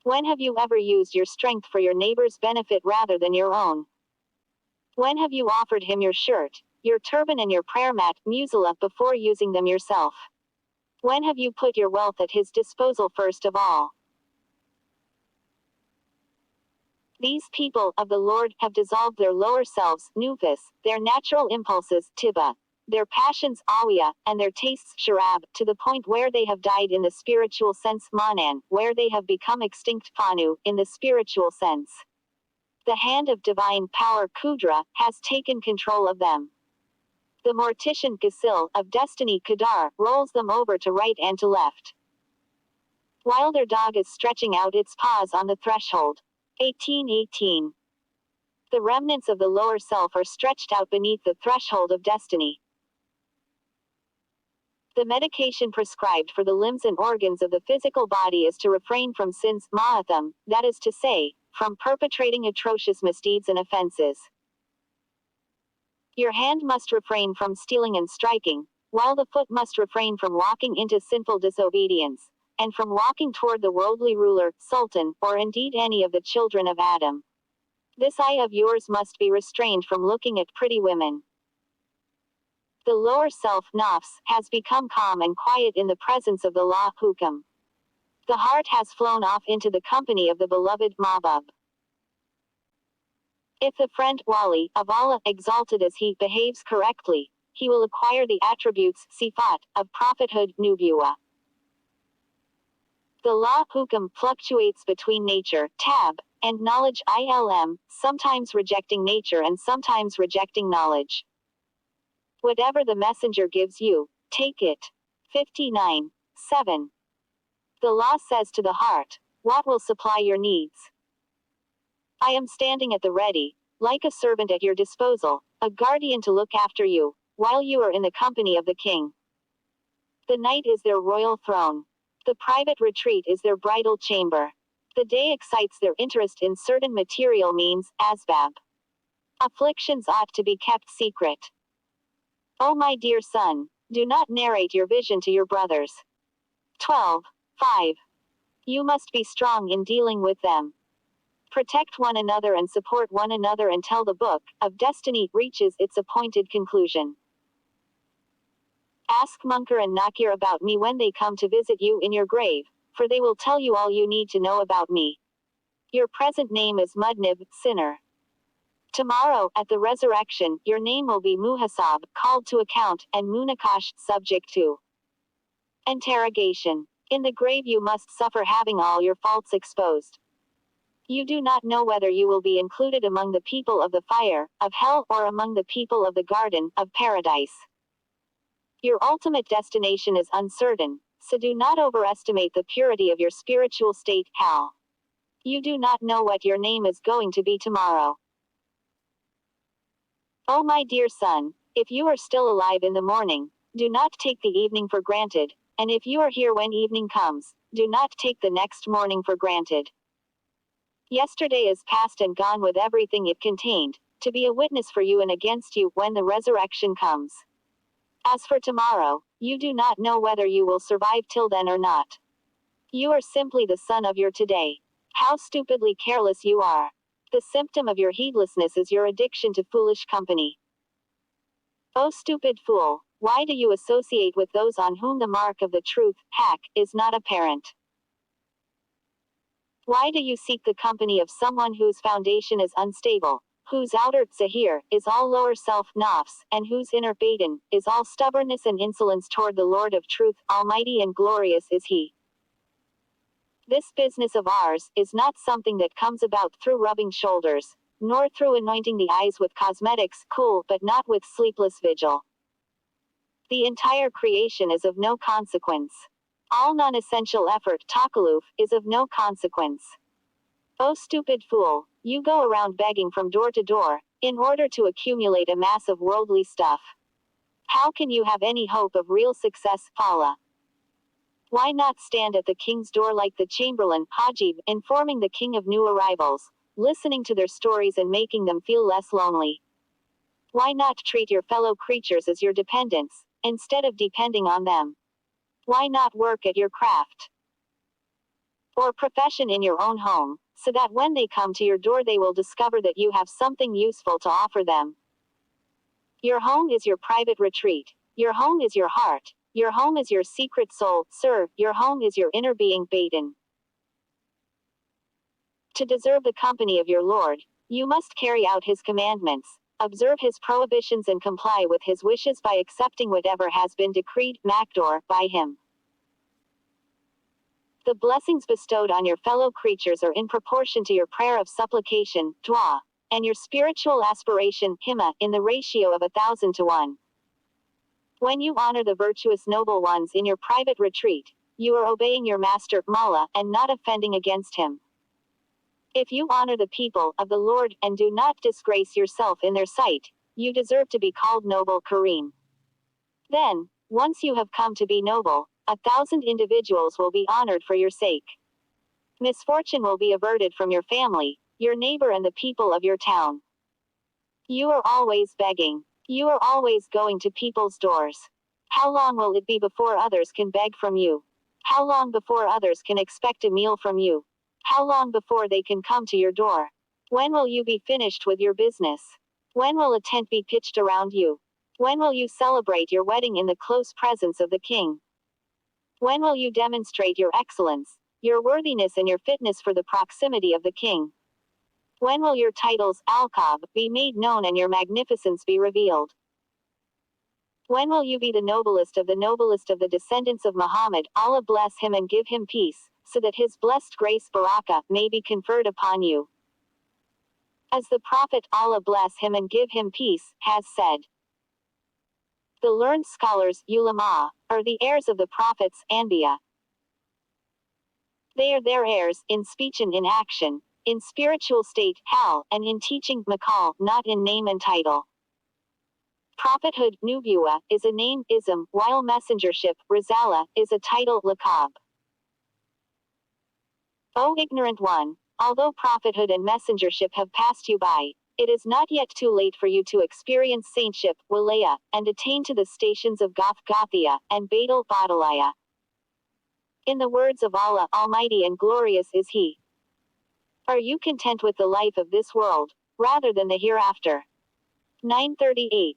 When have you ever used your strength for your neighbor's benefit rather than your own? When have you offered him your shirt, your turban and your prayer mat, musalla, before using them yourself? When have you put your wealth at his disposal first of all? These people of the Lord have dissolved their lower selves, nufus, their natural impulses, tiba, their passions, awiya, and their tastes, sharab, to the point where they have died in the spiritual sense, manan, where they have become extinct, fanu, in the spiritual sense. The hand of divine power, kudra, has taken control of them. The mortician, gasil, of destiny, qadar, rolls them over to right and to left. While their dog is stretching out its paws on the threshold. 1818. The remnants of the lower self are stretched out beneath the threshold of destiny. The medication prescribed for the limbs and organs of the physical body is to refrain from sins, ma'atham, that is to say, from perpetrating atrocious misdeeds and offenses. Your hand must refrain from stealing and striking, while the foot must refrain from walking into sinful disobedience, and from walking toward the worldly ruler, sultan, or indeed any of the children of Adam. This eye of yours must be restrained from looking at pretty women. The lower self, nafs, has become calm and quiet in the presence of the law, hukam. The heart has flown off into the company of the beloved, mahbub. If the friend, wali, of Allah, exalted as he, behaves correctly, he will acquire the attributes, sifat, of prophethood, nubuwa. The law, hukam, fluctuates between nature, tab, and knowledge, ilm, sometimes rejecting nature and sometimes rejecting knowledge. Whatever the messenger gives you, take it. 59. 7. The law says to the heart, what will supply your needs? I am standing at the ready, like a servant at your disposal, a guardian to look after you, while you are in the company of the king. The night is their royal throne. The private retreat is their bridal chamber. The day excites their interest in certain material means, asbab. Afflictions ought to be kept secret. O my dear son, do not narrate your vision to your brothers. 12. 5. You must be strong in dealing with them. Protect one another and support one another until the book of destiny reaches its appointed conclusion. Ask Munkar and Nakir about me when they come to visit you in your grave, for they will tell you all you need to know about me. Your present name is Mudnib, sinner. Tomorrow, at the resurrection, your name will be Muhasab, called to account, and Munakash, subject to interrogation. In the grave you must suffer having all your faults exposed. You do not know whether you will be included among the people of the fire, of hell, or among the people of the garden, of paradise. Your ultimate destination is uncertain, so do not overestimate the purity of your spiritual state, hal. You do not know what your name is going to be tomorrow. O my dear son, if you are still alive in the morning, do not take the evening for granted, and if you are here when evening comes, do not take the next morning for granted. Yesterday is past and gone with everything it contained, to be a witness for you and against you when the resurrection comes. As for tomorrow, you do not know whether you will survive till then or not. You are simply the son of your today. How stupidly careless you are. The symptom of your heedlessness is your addiction to foolish company. O stupid fool, why do you associate with those on whom the mark of the truth, is not apparent? Why do you seek the company of someone whose foundation is unstable, whose outer zahir is all lower self nafs, and whose inner batin is all stubbornness and insolence toward the Lord of truth, almighty and glorious is he. This business of ours is not something that comes about through rubbing shoulders, nor through anointing the eyes with cosmetics, cool but not with sleepless vigil. The entire creation is of no consequence. All non-essential effort, takaluf, is of no consequence. O stupid fool, you go around begging from door to door, in order to accumulate a mass of worldly stuff. How can you have any hope of real success, Allah? Why not stand at the king's door like the chamberlain, Hajib, informing the king of new arrivals, listening to their stories and making them feel less lonely? Why not treat your fellow creatures as your dependents, instead of depending on them? Why not work at your craft or profession in your own home, so that when they come to your door they will discover that you have something useful to offer them? Your home is your private retreat. Your home is your heart. Your home is your secret soul, sir. Your home is your inner being, batin. To deserve the company of your Lord, you must carry out his commandments, observe his prohibitions and comply with his wishes by accepting whatever has been decreed, makdor, by him. The blessings bestowed on your fellow creatures are in proportion to your prayer of supplication, dua, and your spiritual aspiration, himma, in the ratio of 1,000 to 1. When you honor the virtuous noble ones in your private retreat, you are obeying your master, Mawla, and not offending against him. If you honor the people of the Lord, and do not disgrace yourself in their sight, you deserve to be called noble, Kareem. Then, once you have come to be noble, 1,000 individuals will be honored for your sake. Misfortune will be averted from your family, your neighbor and the people of your town. You are always begging. You are always going to people's doors. How long will it be before others can beg from you? How long before others can expect a meal from you? How long before they can come to your door? When will you be finished with your business? When will a tent be pitched around you? When will you celebrate your wedding in the close presence of the king? When will you demonstrate your excellence, your worthiness and your fitness for the proximity of the king? When will your titles, alqab, be made known and your magnificence be revealed? When will you be the noblest of the descendants of Muhammad, Allah bless him and give him peace, so that his blessed grace barakah may be conferred upon you? As the Prophet, Allah bless him and give him peace, has said, the learned scholars, ulama, are the heirs of the prophets, anbiya. They are their heirs, in speech and in action, in spiritual state, hal, and in teaching, makal, not in name and title. Prophethood, nubuwa, is a name, ism, while messengership, risala, is a title, laqab. O ignorant one, although prophethood and messengership have passed you by, it is not yet too late for you to experience saintship, wilaya, and attain to the stations of Gathia, and Badal Badalaya. In the words of Allah, almighty and glorious is he. Are you content with the life of this world, rather than the hereafter? 938.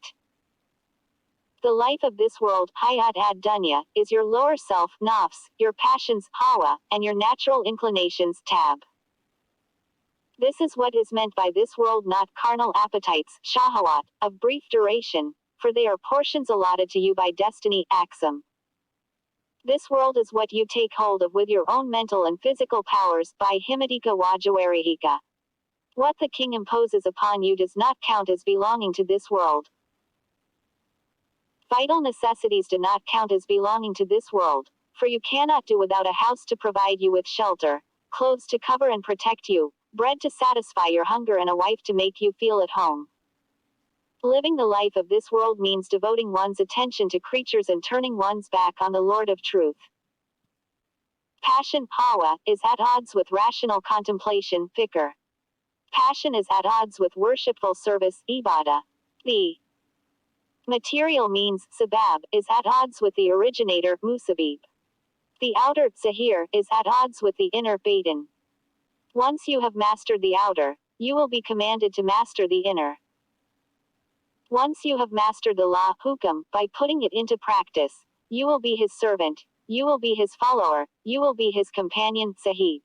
The life of this world, hayat ad dunya, is your lower self, nafs, your passions, hawa, and your natural inclinations, tab. This is what is meant by this world, not carnal appetites, shahawat, of brief duration, for they are portions allotted to you by destiny, aksam. This world is what you take hold of with your own mental and physical powers, by himatika wajawarihika. What the king imposes upon you does not count as belonging to this world. Vital necessities do not count as belonging to this world, for you cannot do without a house to provide you with shelter, clothes to cover and protect you, bread to satisfy your hunger and a wife to make you feel at home. Living the life of this world means devoting one's attention to creatures and turning one's back on the Lord of Truth. Passion, hawa, is at odds with rational contemplation, fikr. Passion is at odds with worshipful service, ibadah. The material means, sabab, is at odds with the originator, musabib. The outer, zahir, is at odds with the inner, batin. Once you have mastered the outer, you will be commanded to master the inner. Once you have mastered the law, hukam, by putting it into practice, you will be his servant, you will be his follower, you will be his companion, sahib.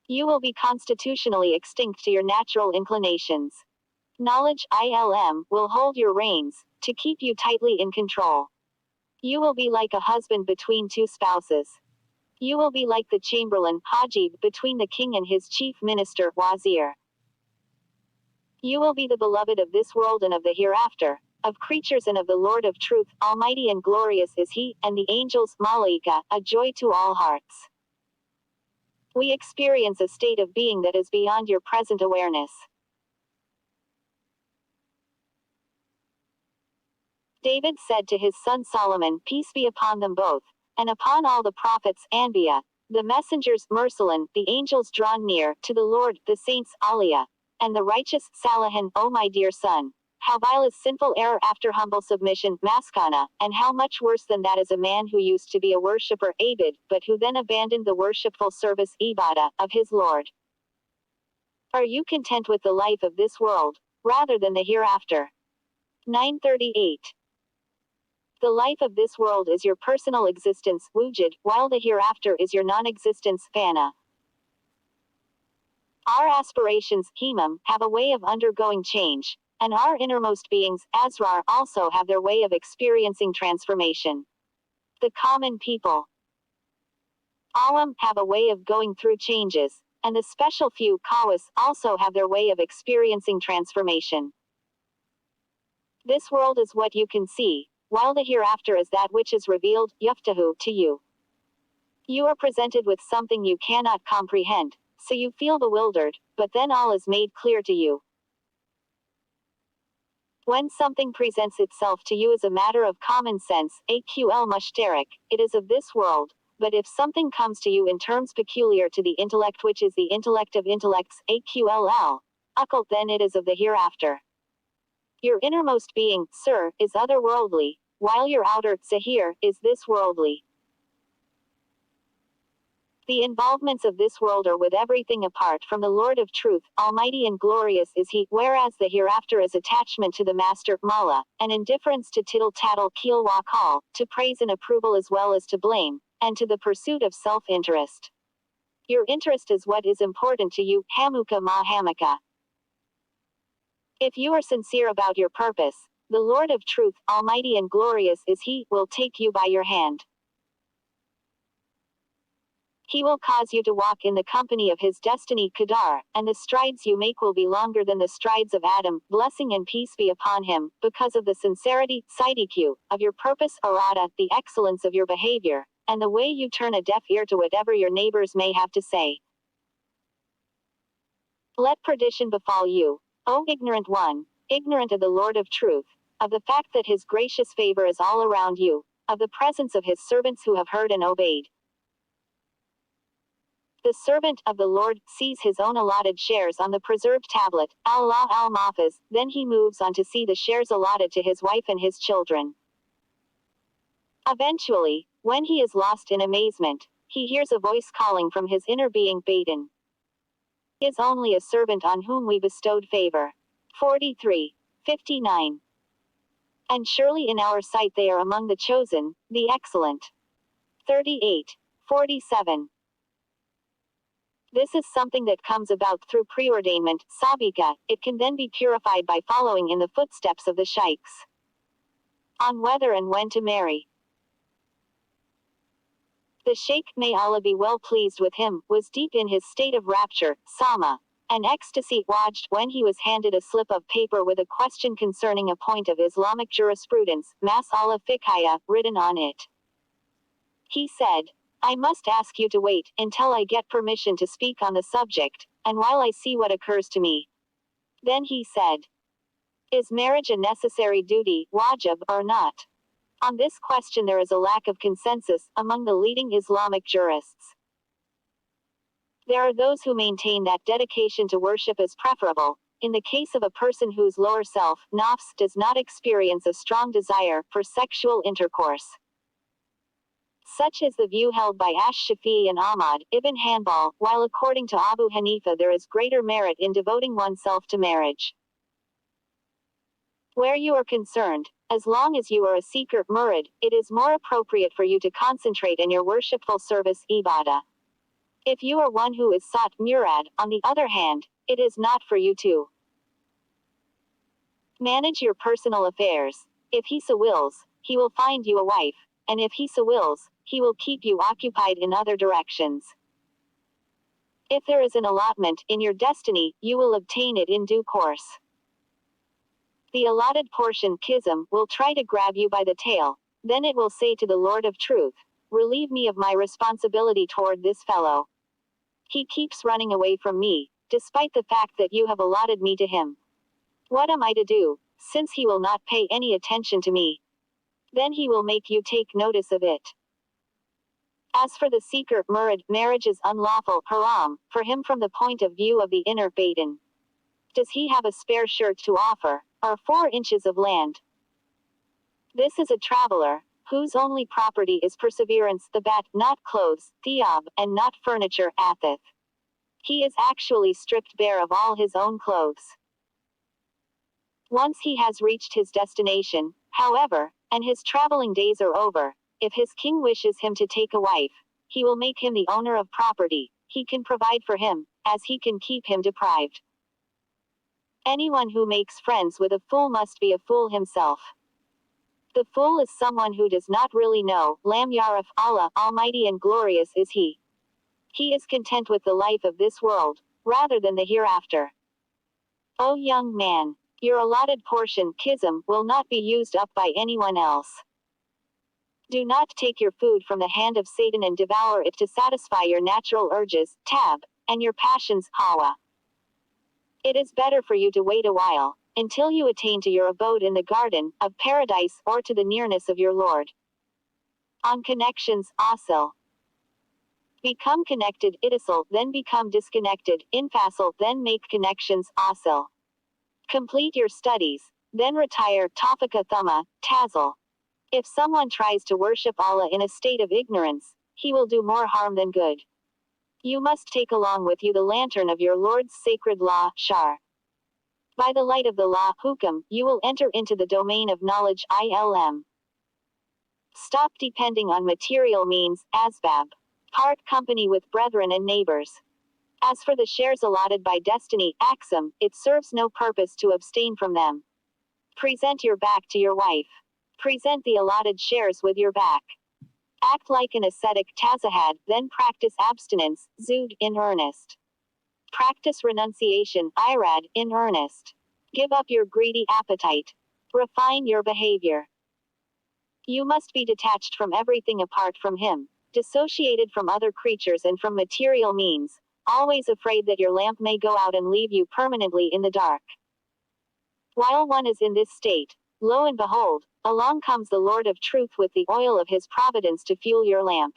You will be constitutionally extinct to your natural inclinations. Knowledge, ilm, will hold your reins, to keep you tightly in control. You will be like a husband between two spouses. You will be like the chamberlain, hajib, between the king and his chief minister, wazir. You will be the beloved of this world and of the hereafter, of creatures and of the Lord of Truth, almighty and glorious is He, and the angels, malaika, a joy to all hearts. We experience a state of being that is beyond your present awareness. David said to his son Solomon, peace be upon them both, and upon all the prophets, Anbiya, the messengers, Mursalin, the angels drawn near, to the Lord, the saints, Aliyah, and the righteous, Salihin, O my dear son. How vile is sinful error after humble submission, maskana, and how much worse than that is a man who used to be a worshipper, abid, but who then abandoned the worshipful service, ibadah, of his Lord. Are you content with the life of this world, rather than the hereafter? 938. The life of this world is your personal existence, wujud, while the hereafter is your non-existence, fana. Our aspirations, himam, have a way of undergoing change, and our innermost beings, asrar, also have their way of experiencing transformation. The common people, awam, have a way of going through changes, and the special few, kawas, also have their way of experiencing transformation. This world is what you can see, while the hereafter is that which is revealed, yuftahu, to you. You are presented with something you cannot comprehend, so you feel bewildered, but then all is made clear to you. When something presents itself to you as a matter of common sense, aql mushtarak, it is of this world, but if something comes to you in terms peculiar to the intellect which is the intellect of intellects, aqll, uqal, then it is of the hereafter. Your innermost being, sir, is otherworldly, while your outer, zahir, is this worldly. The involvements of this world are with everything apart from the Lord of Truth, almighty and glorious is He, whereas the hereafter is attachment to the Master, Mala, and indifference to tittle-tattle, keel wakal, to praise and approval as well as to blame, and to the pursuit of self-interest. Your interest is what is important to you, hamuka ma hamaka. If you are sincere about your purpose, the Lord of Truth, almighty and glorious is He, will take you by your hand. He will cause you to walk in the company of his destiny, Qadar, and the strides you make will be longer than the strides of Adam, blessing and peace be upon him, because of the sincerity, siddiq, of your purpose, arada, the excellence of your behavior, and the way you turn a deaf ear to whatever your neighbors may have to say. Let perdition befall you, O ignorant one, ignorant of the Lord of Truth, of the fact that his gracious favor is all around you, of the presence of his servants who have heard and obeyed. The servant of the Lord sees his own allotted shares on the preserved tablet, Allah al-Mahfuz, then he moves on to see the shares allotted to his wife and his children. Eventually, when he is lost in amazement, he hears a voice calling from his inner being, Batin. He is only a servant on whom we bestowed favor. 43:59. And surely in our sight they are among the chosen, the excellent. 38:47. This is something that comes about through preordainment, sabika, it can then be purified by following in the footsteps of the shaykhs. On whether and when to marry. The sheikh, may Allah be well pleased with him, was deep in his state of rapture, sama, and ecstasy, watched when he was handed a slip of paper with a question concerning a point of Islamic jurisprudence, mas'ala fiqhiyya, written on it. He said, I must ask you to wait until I get permission to speak on the subject, and while I see what occurs to me. Then he said, Is marriage a necessary duty, wajib, or not? On this question there is a lack of consensus among the leading Islamic jurists. There are those who maintain that dedication to worship is preferable, in the case of a person whose lower self, nafs, does not experience a strong desire for sexual intercourse. Such is the view held by Ash-Shafi'i and Ahmad ibn Hanbal, while according to Abu Hanifa there is greater merit in devoting oneself to marriage. Where you are concerned, as long as you are a seeker, murid, it is more appropriate for you to concentrate in your worshipful service, ibadah. If you are one who is sought, murad, on the other hand, it is not for you to manage your personal affairs. If he so wills, he will find you a wife, and if he so wills, he will keep you occupied in other directions. If there is an allotment in your destiny, you will obtain it in due course. The allotted portion, kism, will try to grab you by the tail, then it will say to the Lord of Truth, relieve me of my responsibility toward this fellow. He keeps running away from me, despite the fact that you have allotted me to him. What am I to do, since he will not pay any attention to me? Then he will make you take notice of it. As for the seeker, murid, marriage is unlawful, haram, for him from the point of view of the inner batin. Does he have a spare shirt to offer, or 4 inches of land? This is a traveler, whose only property is perseverance, the bat, not clothes, thiyab, and not furniture, athith. He is actually stripped bare of all his own clothes. Once he has reached his destination, however, and his traveling days are over, if his king wishes him to take a wife, he will make him the owner of property, he can provide for him, as he can keep him deprived. Anyone who makes friends with a fool must be a fool himself. The fool is someone who does not really know, lam yaraf, Allah, almighty and glorious is he. He is content with the life of this world, rather than the hereafter. O young man, your allotted portion, kism, will not be used up by anyone else. Do not take your food from the hand of Satan and devour it to satisfy your natural urges, tab, and your passions, hawa. It is better for you to wait a while, until you attain to your abode in the garden of paradise or to the nearness of your Lord. On connections, asil. Become connected, itisal, then become disconnected, infasil, then make connections, asil. Complete your studies, then retire, tafika thumma, tazil. If someone tries to worship Allah in a state of ignorance, he will do more harm than good. You must take along with you the lantern of your Lord's sacred law, shar. By the light of the law, hukam, you will enter into the domain of knowledge, ilm. Stop depending on material means, asbab. Part company with brethren and neighbors. As for the shares allotted by destiny, aksam, it serves no purpose to abstain from them. Present your back to your wife. Present the allotted shares with your back. Act like an ascetic, tazahad, then practice abstinence, zud, in earnest. Practice renunciation, irad, in earnest. Give up your greedy appetite. Refine your behavior. You must be detached from everything apart from him, dissociated from other creatures and from material means, always afraid that your lamp may go out and leave you permanently in the dark. While one is in this state, lo and behold, along comes the Lord of Truth with the oil of his providence to fuel your lamp.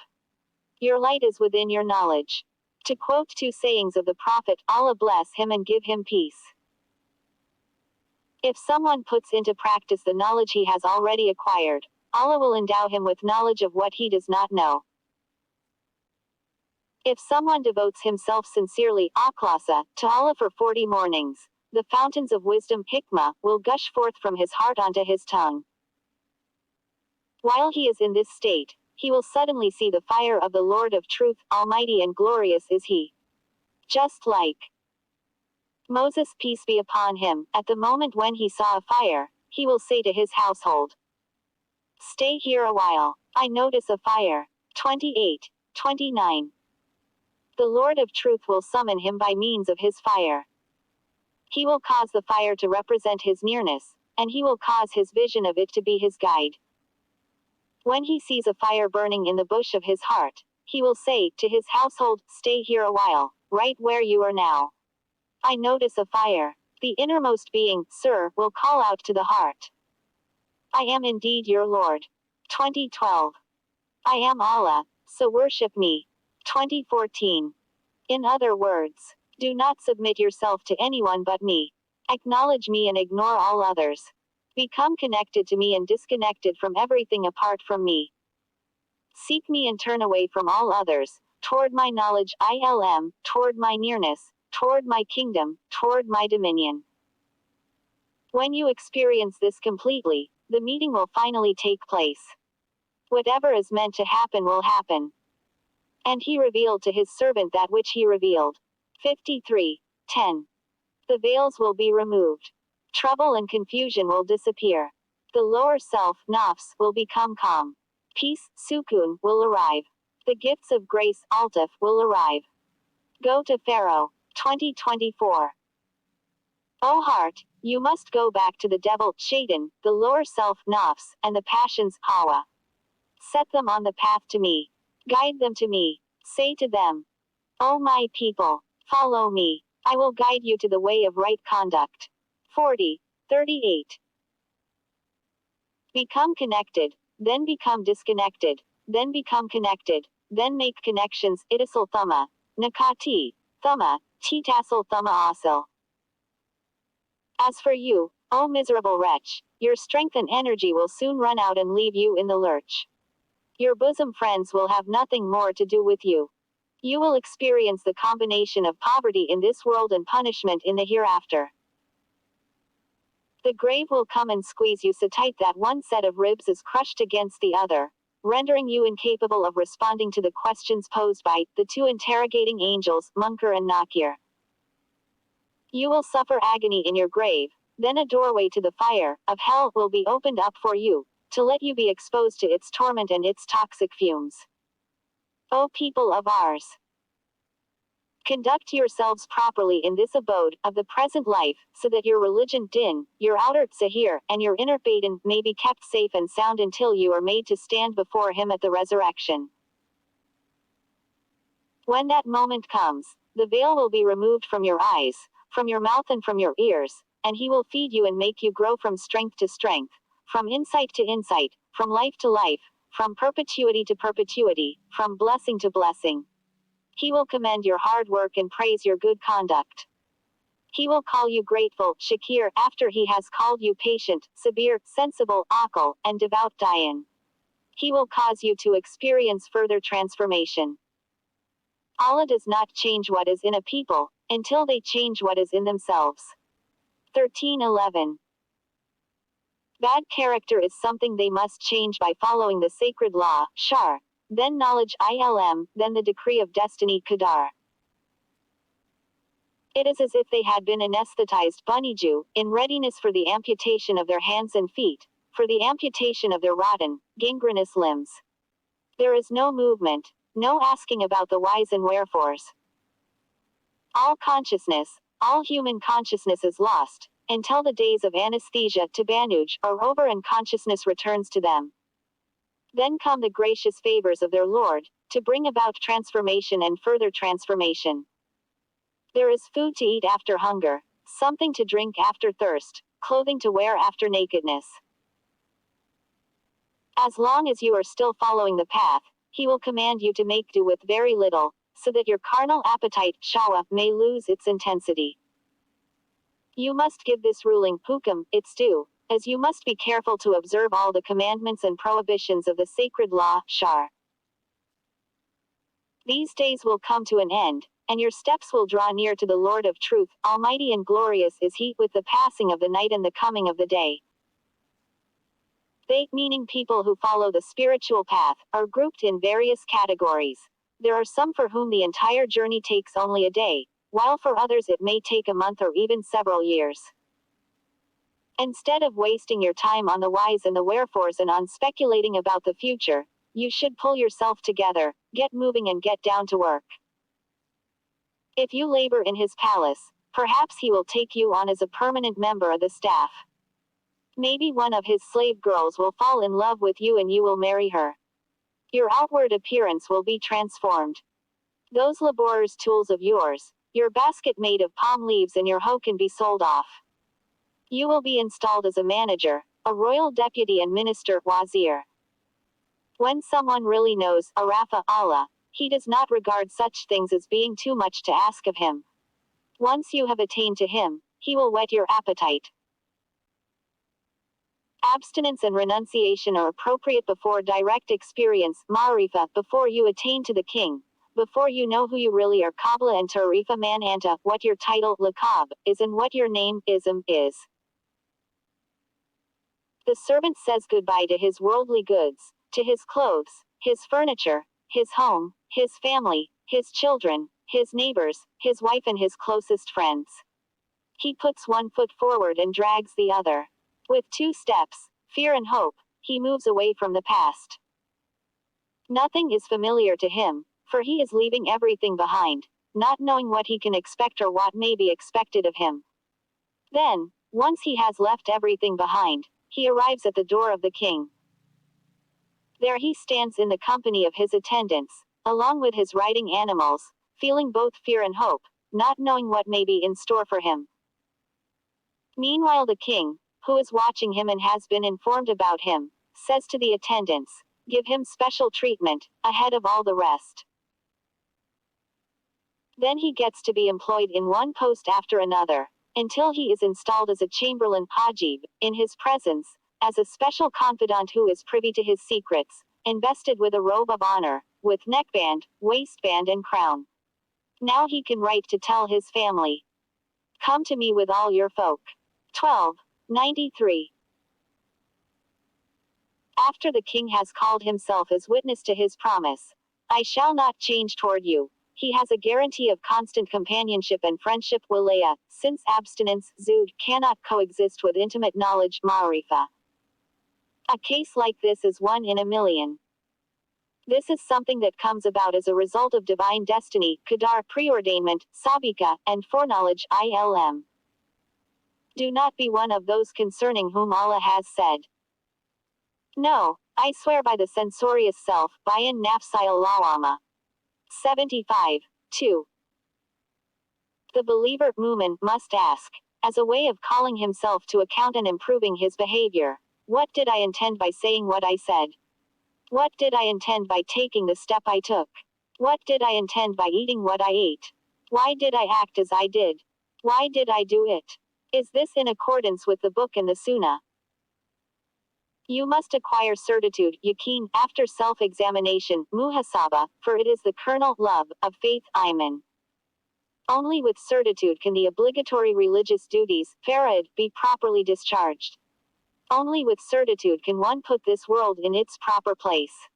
Your light is within your knowledge. To quote 2 sayings of the Prophet, Allah bless him and give him peace. If someone puts into practice the knowledge he has already acquired, Allah will endow him with knowledge of what he does not know. If someone devotes himself sincerely, akhlasa, to Allah for 40 mornings, the fountains of wisdom, hikmah, will gush forth from his heart onto his tongue. While he is in this state, he will suddenly see the fire of the Lord of Truth, almighty and glorious is he. Just like Moses, peace be upon him, at the moment when he saw a fire, he will say to his household, stay here a while, I notice a fire. 28, 29. The Lord of Truth will summon him by means of his fire. He will cause the fire to represent his nearness, and he will cause his vision of it to be his guide. When he sees a fire burning in the bush of his heart, he will say to his household, stay here a while, right where you are now. I notice a fire. The innermost being, sir, will call out to the heart. I am indeed your Lord. 2012. I am Allah, so worship me. 2014. In other words, do not submit yourself to anyone but me. Acknowledge me and ignore all others. Become connected to me and disconnected from everything apart from me. Seek me and turn away from all others, toward my knowledge, ilm, toward my nearness, toward my kingdom, toward my dominion. When you experience this completely, the meeting will finally take place. Whatever is meant to happen will happen. And he revealed to his servant that which he revealed. 53:10. The veils will be removed. Trouble and confusion will disappear. The lower self, nafs, will become calm. Peace, sukun, will arrive. The gifts of grace, altaf, will arrive. Go to Pharaoh. 2024. O heart, you must go back to the devil, shaitan, the lower self, nafs, and the passions, hawa. Set them on the path to me. Guide them to me. Say to them, O my people, follow me. I will guide you to the way of right conduct. 40:38. Become connected, then become disconnected, then become connected, then make connections, itasal thumma, nakati, thumma, titasal thumma asil. As for you, O miserable wretch, your strength and energy will soon run out and leave you in the lurch. Your bosom friends will have nothing more to do with you. You will experience the combination of poverty in this world and punishment in the hereafter. The grave will come and squeeze you so tight that one set of ribs is crushed against the other, rendering you incapable of responding to the questions posed by the two interrogating angels, Munkar and Nakir. You will suffer agony in your grave, then a doorway to the fire of hell will be opened up for you, to let you be exposed to its torment and its toxic fumes. O people of ours! Conduct yourselves properly in this abode of the present life, so that your religion din, your outer zahir, and your inner batin may be kept safe and sound until you are made to stand before him at the resurrection. When that moment comes, the veil will be removed from your eyes, from your mouth and from your ears, and he will feed you and make you grow from strength to strength, from insight to insight, from life to life, from perpetuity to perpetuity, from blessing to blessing. He will commend your hard work and praise your good conduct. He will call you grateful, Shakir, after he has called you patient, sabir, sensible, akal, and devout dayan. He will cause you to experience further transformation. Allah does not change what is in a people, until they change what is in themselves. 13:11. Bad character is something they must change by following the sacred law, shar, then knowledge, ilm, then the decree of destiny, qadar. It is as if they had been anesthetized buniju, in readiness for the amputation of their hands and feet, for the amputation of their rotten, gangrenous limbs. There is no movement, no asking about the whys and wherefores. All consciousness, all human consciousness is lost, until the days of anesthesia, tabanuj, are over and consciousness returns to them. Then come the gracious favors of their Lord, to bring about transformation and further transformation. There is food to eat after hunger, something to drink after thirst, clothing to wear after nakedness. As long as you are still following the path, he will command you to make do with very little, so that your carnal appetite, shawa, may lose its intensity. You must give this ruling, hukam, its due, as you must be careful to observe all the commandments and prohibitions of the sacred law, shar. These days will come to an end, and your steps will draw near to the Lord of truth, almighty and glorious is he, with the passing of the night and the coming of the day. They, meaning people who follow the spiritual path, are grouped in various categories. There are some for whom the entire journey takes only a day, while for others it may take a month or even several years. Instead of wasting your time on the whys and the wherefores and on speculating about the future, you should pull yourself together, get moving and get down to work. If you labor in his palace, perhaps he will take you on as a permanent member of the staff. Maybe one of his slave girls will fall in love with you and you will marry her. Your outward appearance will be transformed. Those laborers' tools of yours, your basket made of palm leaves and your hoe can be sold off. You will be installed as a manager, a royal deputy and minister, wazir. When someone really knows Arafa Allah, he does not regard such things as being too much to ask of him. Once you have attained to him, he will whet your appetite. Abstinence and renunciation are appropriate before direct experience, ma'rifa, before you attain to the king, before you know who you really are, qabla and tarifa man anta, what your title, laqab, is and what your name, ism, is. The servant says goodbye to his worldly goods, to his clothes, his furniture, his home, his family, his children, his neighbors, his wife and his closest friends. He puts one foot forward and drags the other. With 2 steps, fear and hope, he moves away from the past. Nothing is familiar to him, for he is leaving everything behind, not knowing what he can expect or what may be expected of him. Then, once he has left everything behind, he arrives at the door of the king. There he stands in the company of his attendants, along with his riding animals, feeling both fear and hope, not knowing what may be in store for him. Meanwhile the king, who is watching him and has been informed about him, says to the attendants, "Give him special treatment, ahead of all the rest." Then he gets to be employed in one post after another, until he is installed as a chamberlain, hajib, in his presence, as a special confidant who is privy to his secrets, invested with a robe of honor, with neckband, waistband and crown. Now he can write to tell his family, "Come to me with all your folk." 1293. After the king has called himself as witness to his promise, "I shall not change toward you," he has a guarantee of constant companionship and friendship, wilaya, since abstinence, zud, cannot coexist with intimate knowledge, ma'rifa. A case like this is 1 in a million. This is something that comes about as a result of divine destiny, qadar, preordainment, sabika, and foreknowledge, ilm. Do not be one of those concerning whom Allah has said, "No, I swear by the censorious self, bayan nafsil lawama." 75. 2. The believer, mu'min, must ask, as a way of calling himself to account and improving his behavior, what did I intend by saying what I said? What did I intend by taking the step I took? What did I intend by eating what I ate? Why did I act as I did? Why did I do it? Is this in accordance with the book and the sunnah? You must acquire certitude, yaqeen, after self-examination, muhasaba, for it is the kernel, love, of faith, iman. Only with certitude can the obligatory religious duties, fara'id, be properly discharged. Only with certitude can one put this world in its proper place.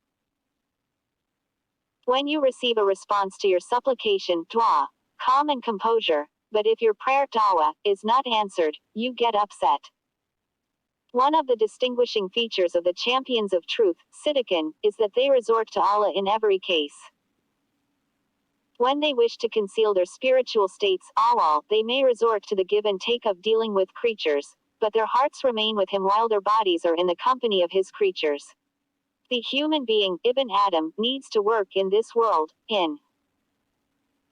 When you receive a response to your supplication, dua, calm and composure, but if your prayer, dawah, is not answered, you get upset. One of the distinguishing features of the champions of truth, siddiqin, is that they resort to Allah in every case. When they wish to conceal their spiritual states, awal, they may resort to the give and take of dealing with creatures, but their hearts remain with him while their bodies are in the company of his creatures. The human being, Ibn Adam, needs to work in this world, in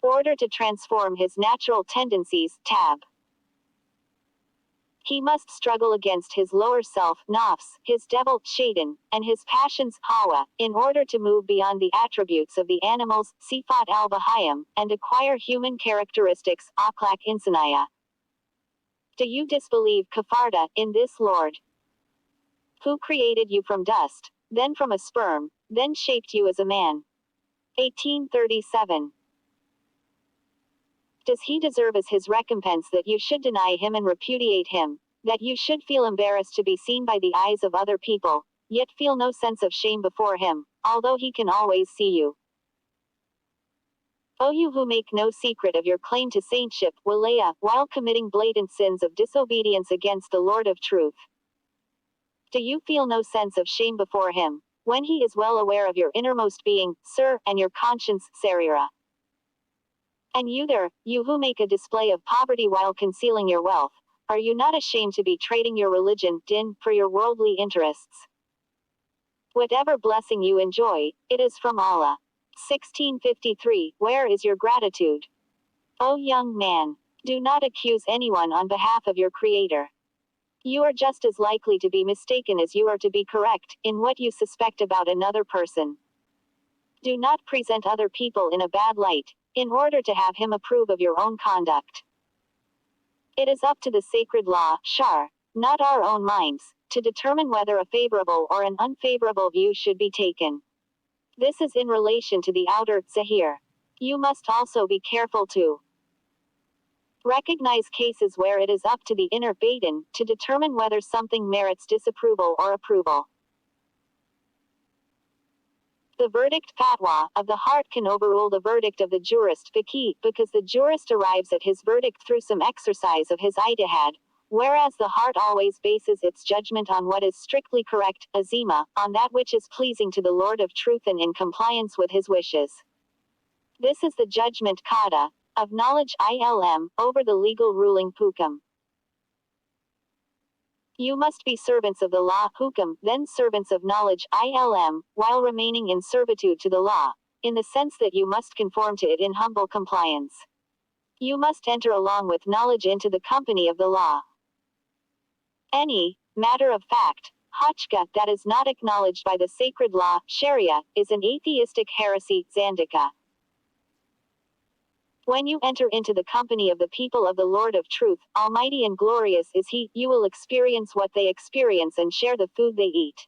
order to transform his natural tendencies, tab. He must struggle against his lower self, nafs, his devil, shaitan, and his passions, hawa, in order to move beyond the attributes of the animals, sifat al-bahayim, and acquire human characteristics, akhlaq insaniyah. Do you disbelieve, kafarda, in this Lord, who created you from dust, then from a sperm, then shaped you as a man? 1837. Does he deserve as his recompense that you should deny him and repudiate him, that you should feel embarrassed to be seen by the eyes of other people, yet feel no sense of shame before him, although he can always see you? O you who make no secret of your claim to saintship, walaya, while committing blatant sins of disobedience against the Lord of truth. Do you feel no sense of shame before him, when he is well aware of your innermost being, sir, and your conscience, sarira? And you there, you who make a display of poverty while concealing your wealth, are you not ashamed to be trading your religion, din, for your worldly interests? Whatever blessing you enjoy, it is from Allah. 1653, where is your gratitude? O young man, do not accuse anyone on behalf of your Creator. You are just as likely to be mistaken as you are to be correct in what you suspect about another person. Do not present other people in a bad light, in order to have him approve of your own conduct. It is up to the sacred law, shar, not our own minds, to determine whether a favorable or an unfavorable view should be taken. This is in relation to the outer zahir. You must also be careful to recognize cases where it is up to the inner batin to determine whether something merits disapproval or approval. The verdict fatwa of the heart can overrule the verdict of the jurist fiqhi, because the jurist arrives at his verdict through some exercise of his ijtihad, whereas the heart always bases its judgment on what is strictly correct, azima, on that which is pleasing to the Lord of truth and in compliance with his wishes. This is the judgment qada of knowledge ilm over the legal ruling hukam. You must be servants of the law, hukam, then servants of knowledge, ilm, while remaining in servitude to the law, in the sense that you must conform to it in humble compliance. You must enter along with knowledge into the company of the law. Any matter of fact, haqqa, that is not acknowledged by the sacred law, sharia, is an atheistic heresy, zandika. When you enter into the company of the people of the Lord of Truth, Almighty and glorious is He, you will experience what they experience and share the food they eat.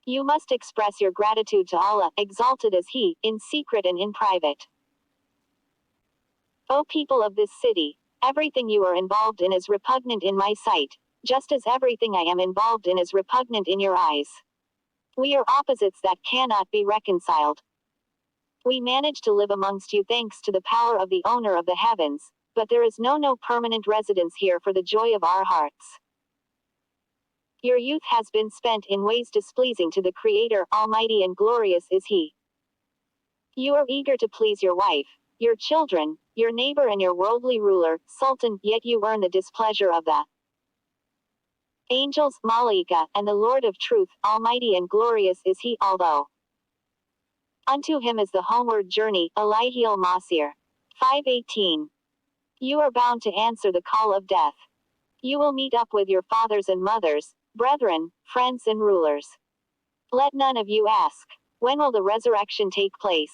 You must express your gratitude to Allah, exalted as He, in secret and in private. O people of this city, everything you are involved in is repugnant in my sight, just as everything I am involved in is repugnant in your eyes. We are opposites that cannot be reconciled. We manage to live amongst you thanks to the power of the owner of the heavens, but there is no permanent residence here for the joy of our hearts. Your youth has been spent in ways displeasing to the Creator, Almighty and glorious is He. You are eager to please your wife, your children, your neighbor and your worldly ruler, Sultan, yet you earn the displeasure of the angels, Malaika, and the Lord of Truth, Almighty and glorious is He, although unto Him is the homeward journey, Alayhi al-Masir. 5:18. You are bound to answer the call of death. You will meet up with your fathers and mothers, brethren, friends and rulers. Let none of you ask, when will the resurrection take place?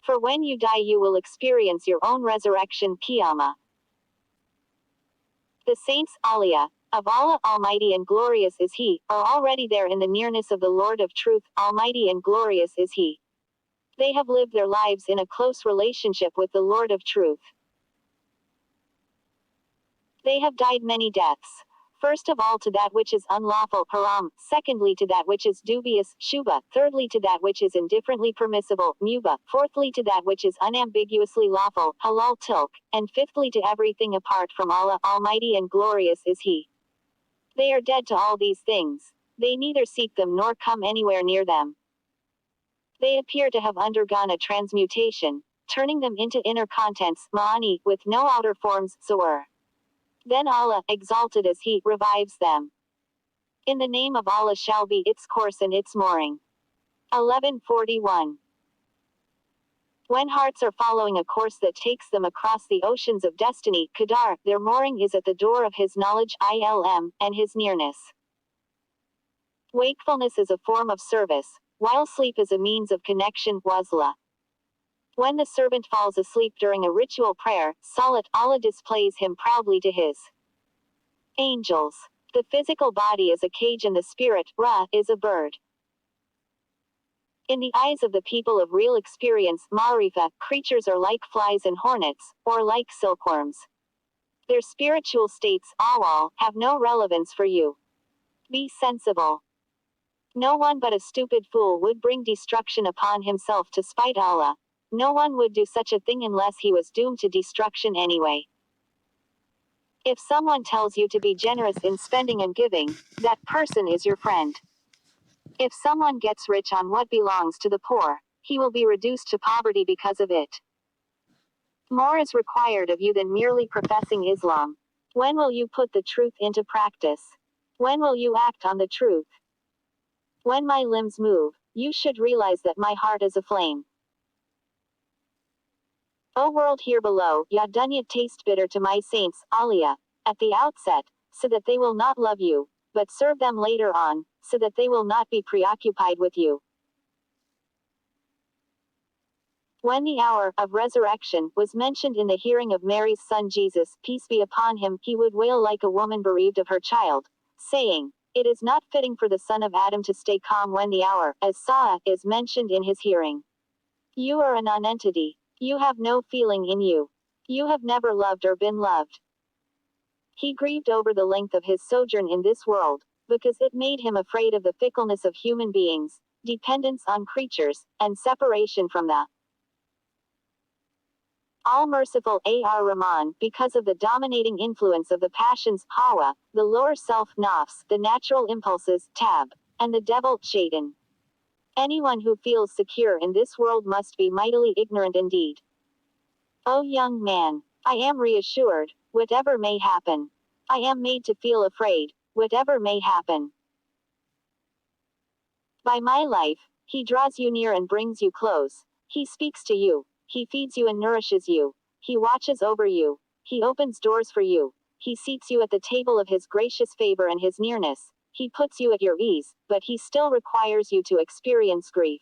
For when you die you will experience your own resurrection, Qiyamah. The saints, Aliyah, of Allah, Almighty and glorious is He, are already there in the nearness of the Lord of Truth, Almighty and glorious is He. They have lived their lives in a close relationship with the Lord of Truth. They have died many deaths. First of all to that which is unlawful, haram, secondly to that which is dubious, shubha, thirdly to that which is indifferently permissible, mubah, fourthly to that which is unambiguously lawful, halal tilk, and fifthly to everything apart from Allah, Almighty and glorious is He. They are dead to all these things. They neither seek them nor come anywhere near them. They appear to have undergone a transmutation, turning them into inner contents, ma'ani, with no outer forms, suwar. Then Allah, exalted as He, revives them. In the name of Allah shall be its course and its mooring. 1141. When hearts are following a course that takes them across the oceans of destiny, Qadar, their mooring is at the door of His knowledge, ilm, and His nearness. Wakefulness is a form of service, while sleep is a means of connection, wazla. When the servant falls asleep during a ritual prayer, salat, Allah displays him proudly to His angels. The physical body is a cage and the spirit, Ra, is a bird. In the eyes of the people of real experience, Ma'rifa, creatures are like flies and hornets, or like silkworms. Their spiritual states, awal, have no relevance for you. Be sensible. No one but a stupid fool would bring destruction upon himself to spite Allah. No one would do such a thing unless he was doomed to destruction anyway. If someone tells you to be generous in spending and giving, that person is your friend. If someone gets rich on what belongs to the poor, he will be reduced to poverty because of it. More is required of you than merely professing Islam. When will you put the truth into practice? When will you act on the truth? When my limbs move, you should realize that my heart is aflame. O world here below, ya dunya taste bitter to my saints, Alia, at the outset, so that they will not love you, but serve them later on, so that they will not be preoccupied with you. When the hour of resurrection was mentioned in the hearing of Mary's son Jesus, peace be upon him, he would wail like a woman bereaved of her child, saying, "It is not fitting for the son of Adam to stay calm when the hour, as Sa'a, is mentioned in his hearing. You are a nonentity. You have no feeling in you. You have never loved or been loved." He grieved over the length of his sojourn in this world, because it made him afraid of the fickleness of human beings, dependence on creatures, and separation from the all-merciful Ar-Rahman, because of the dominating influence of the passions, Hawa, the lower self, Nafs, the natural impulses, Tab, and the devil, Shaitan. Anyone who feels secure in this world must be mightily ignorant indeed. O young man, I am reassured, whatever may happen. I am made to feel afraid, whatever may happen. By my life, he draws you near and brings you close. He speaks to you. He feeds you and nourishes you. He watches over you. He opens doors for you. He seats you at the table of his gracious favor and his nearness. He puts you at your ease, but he still requires you to experience grief.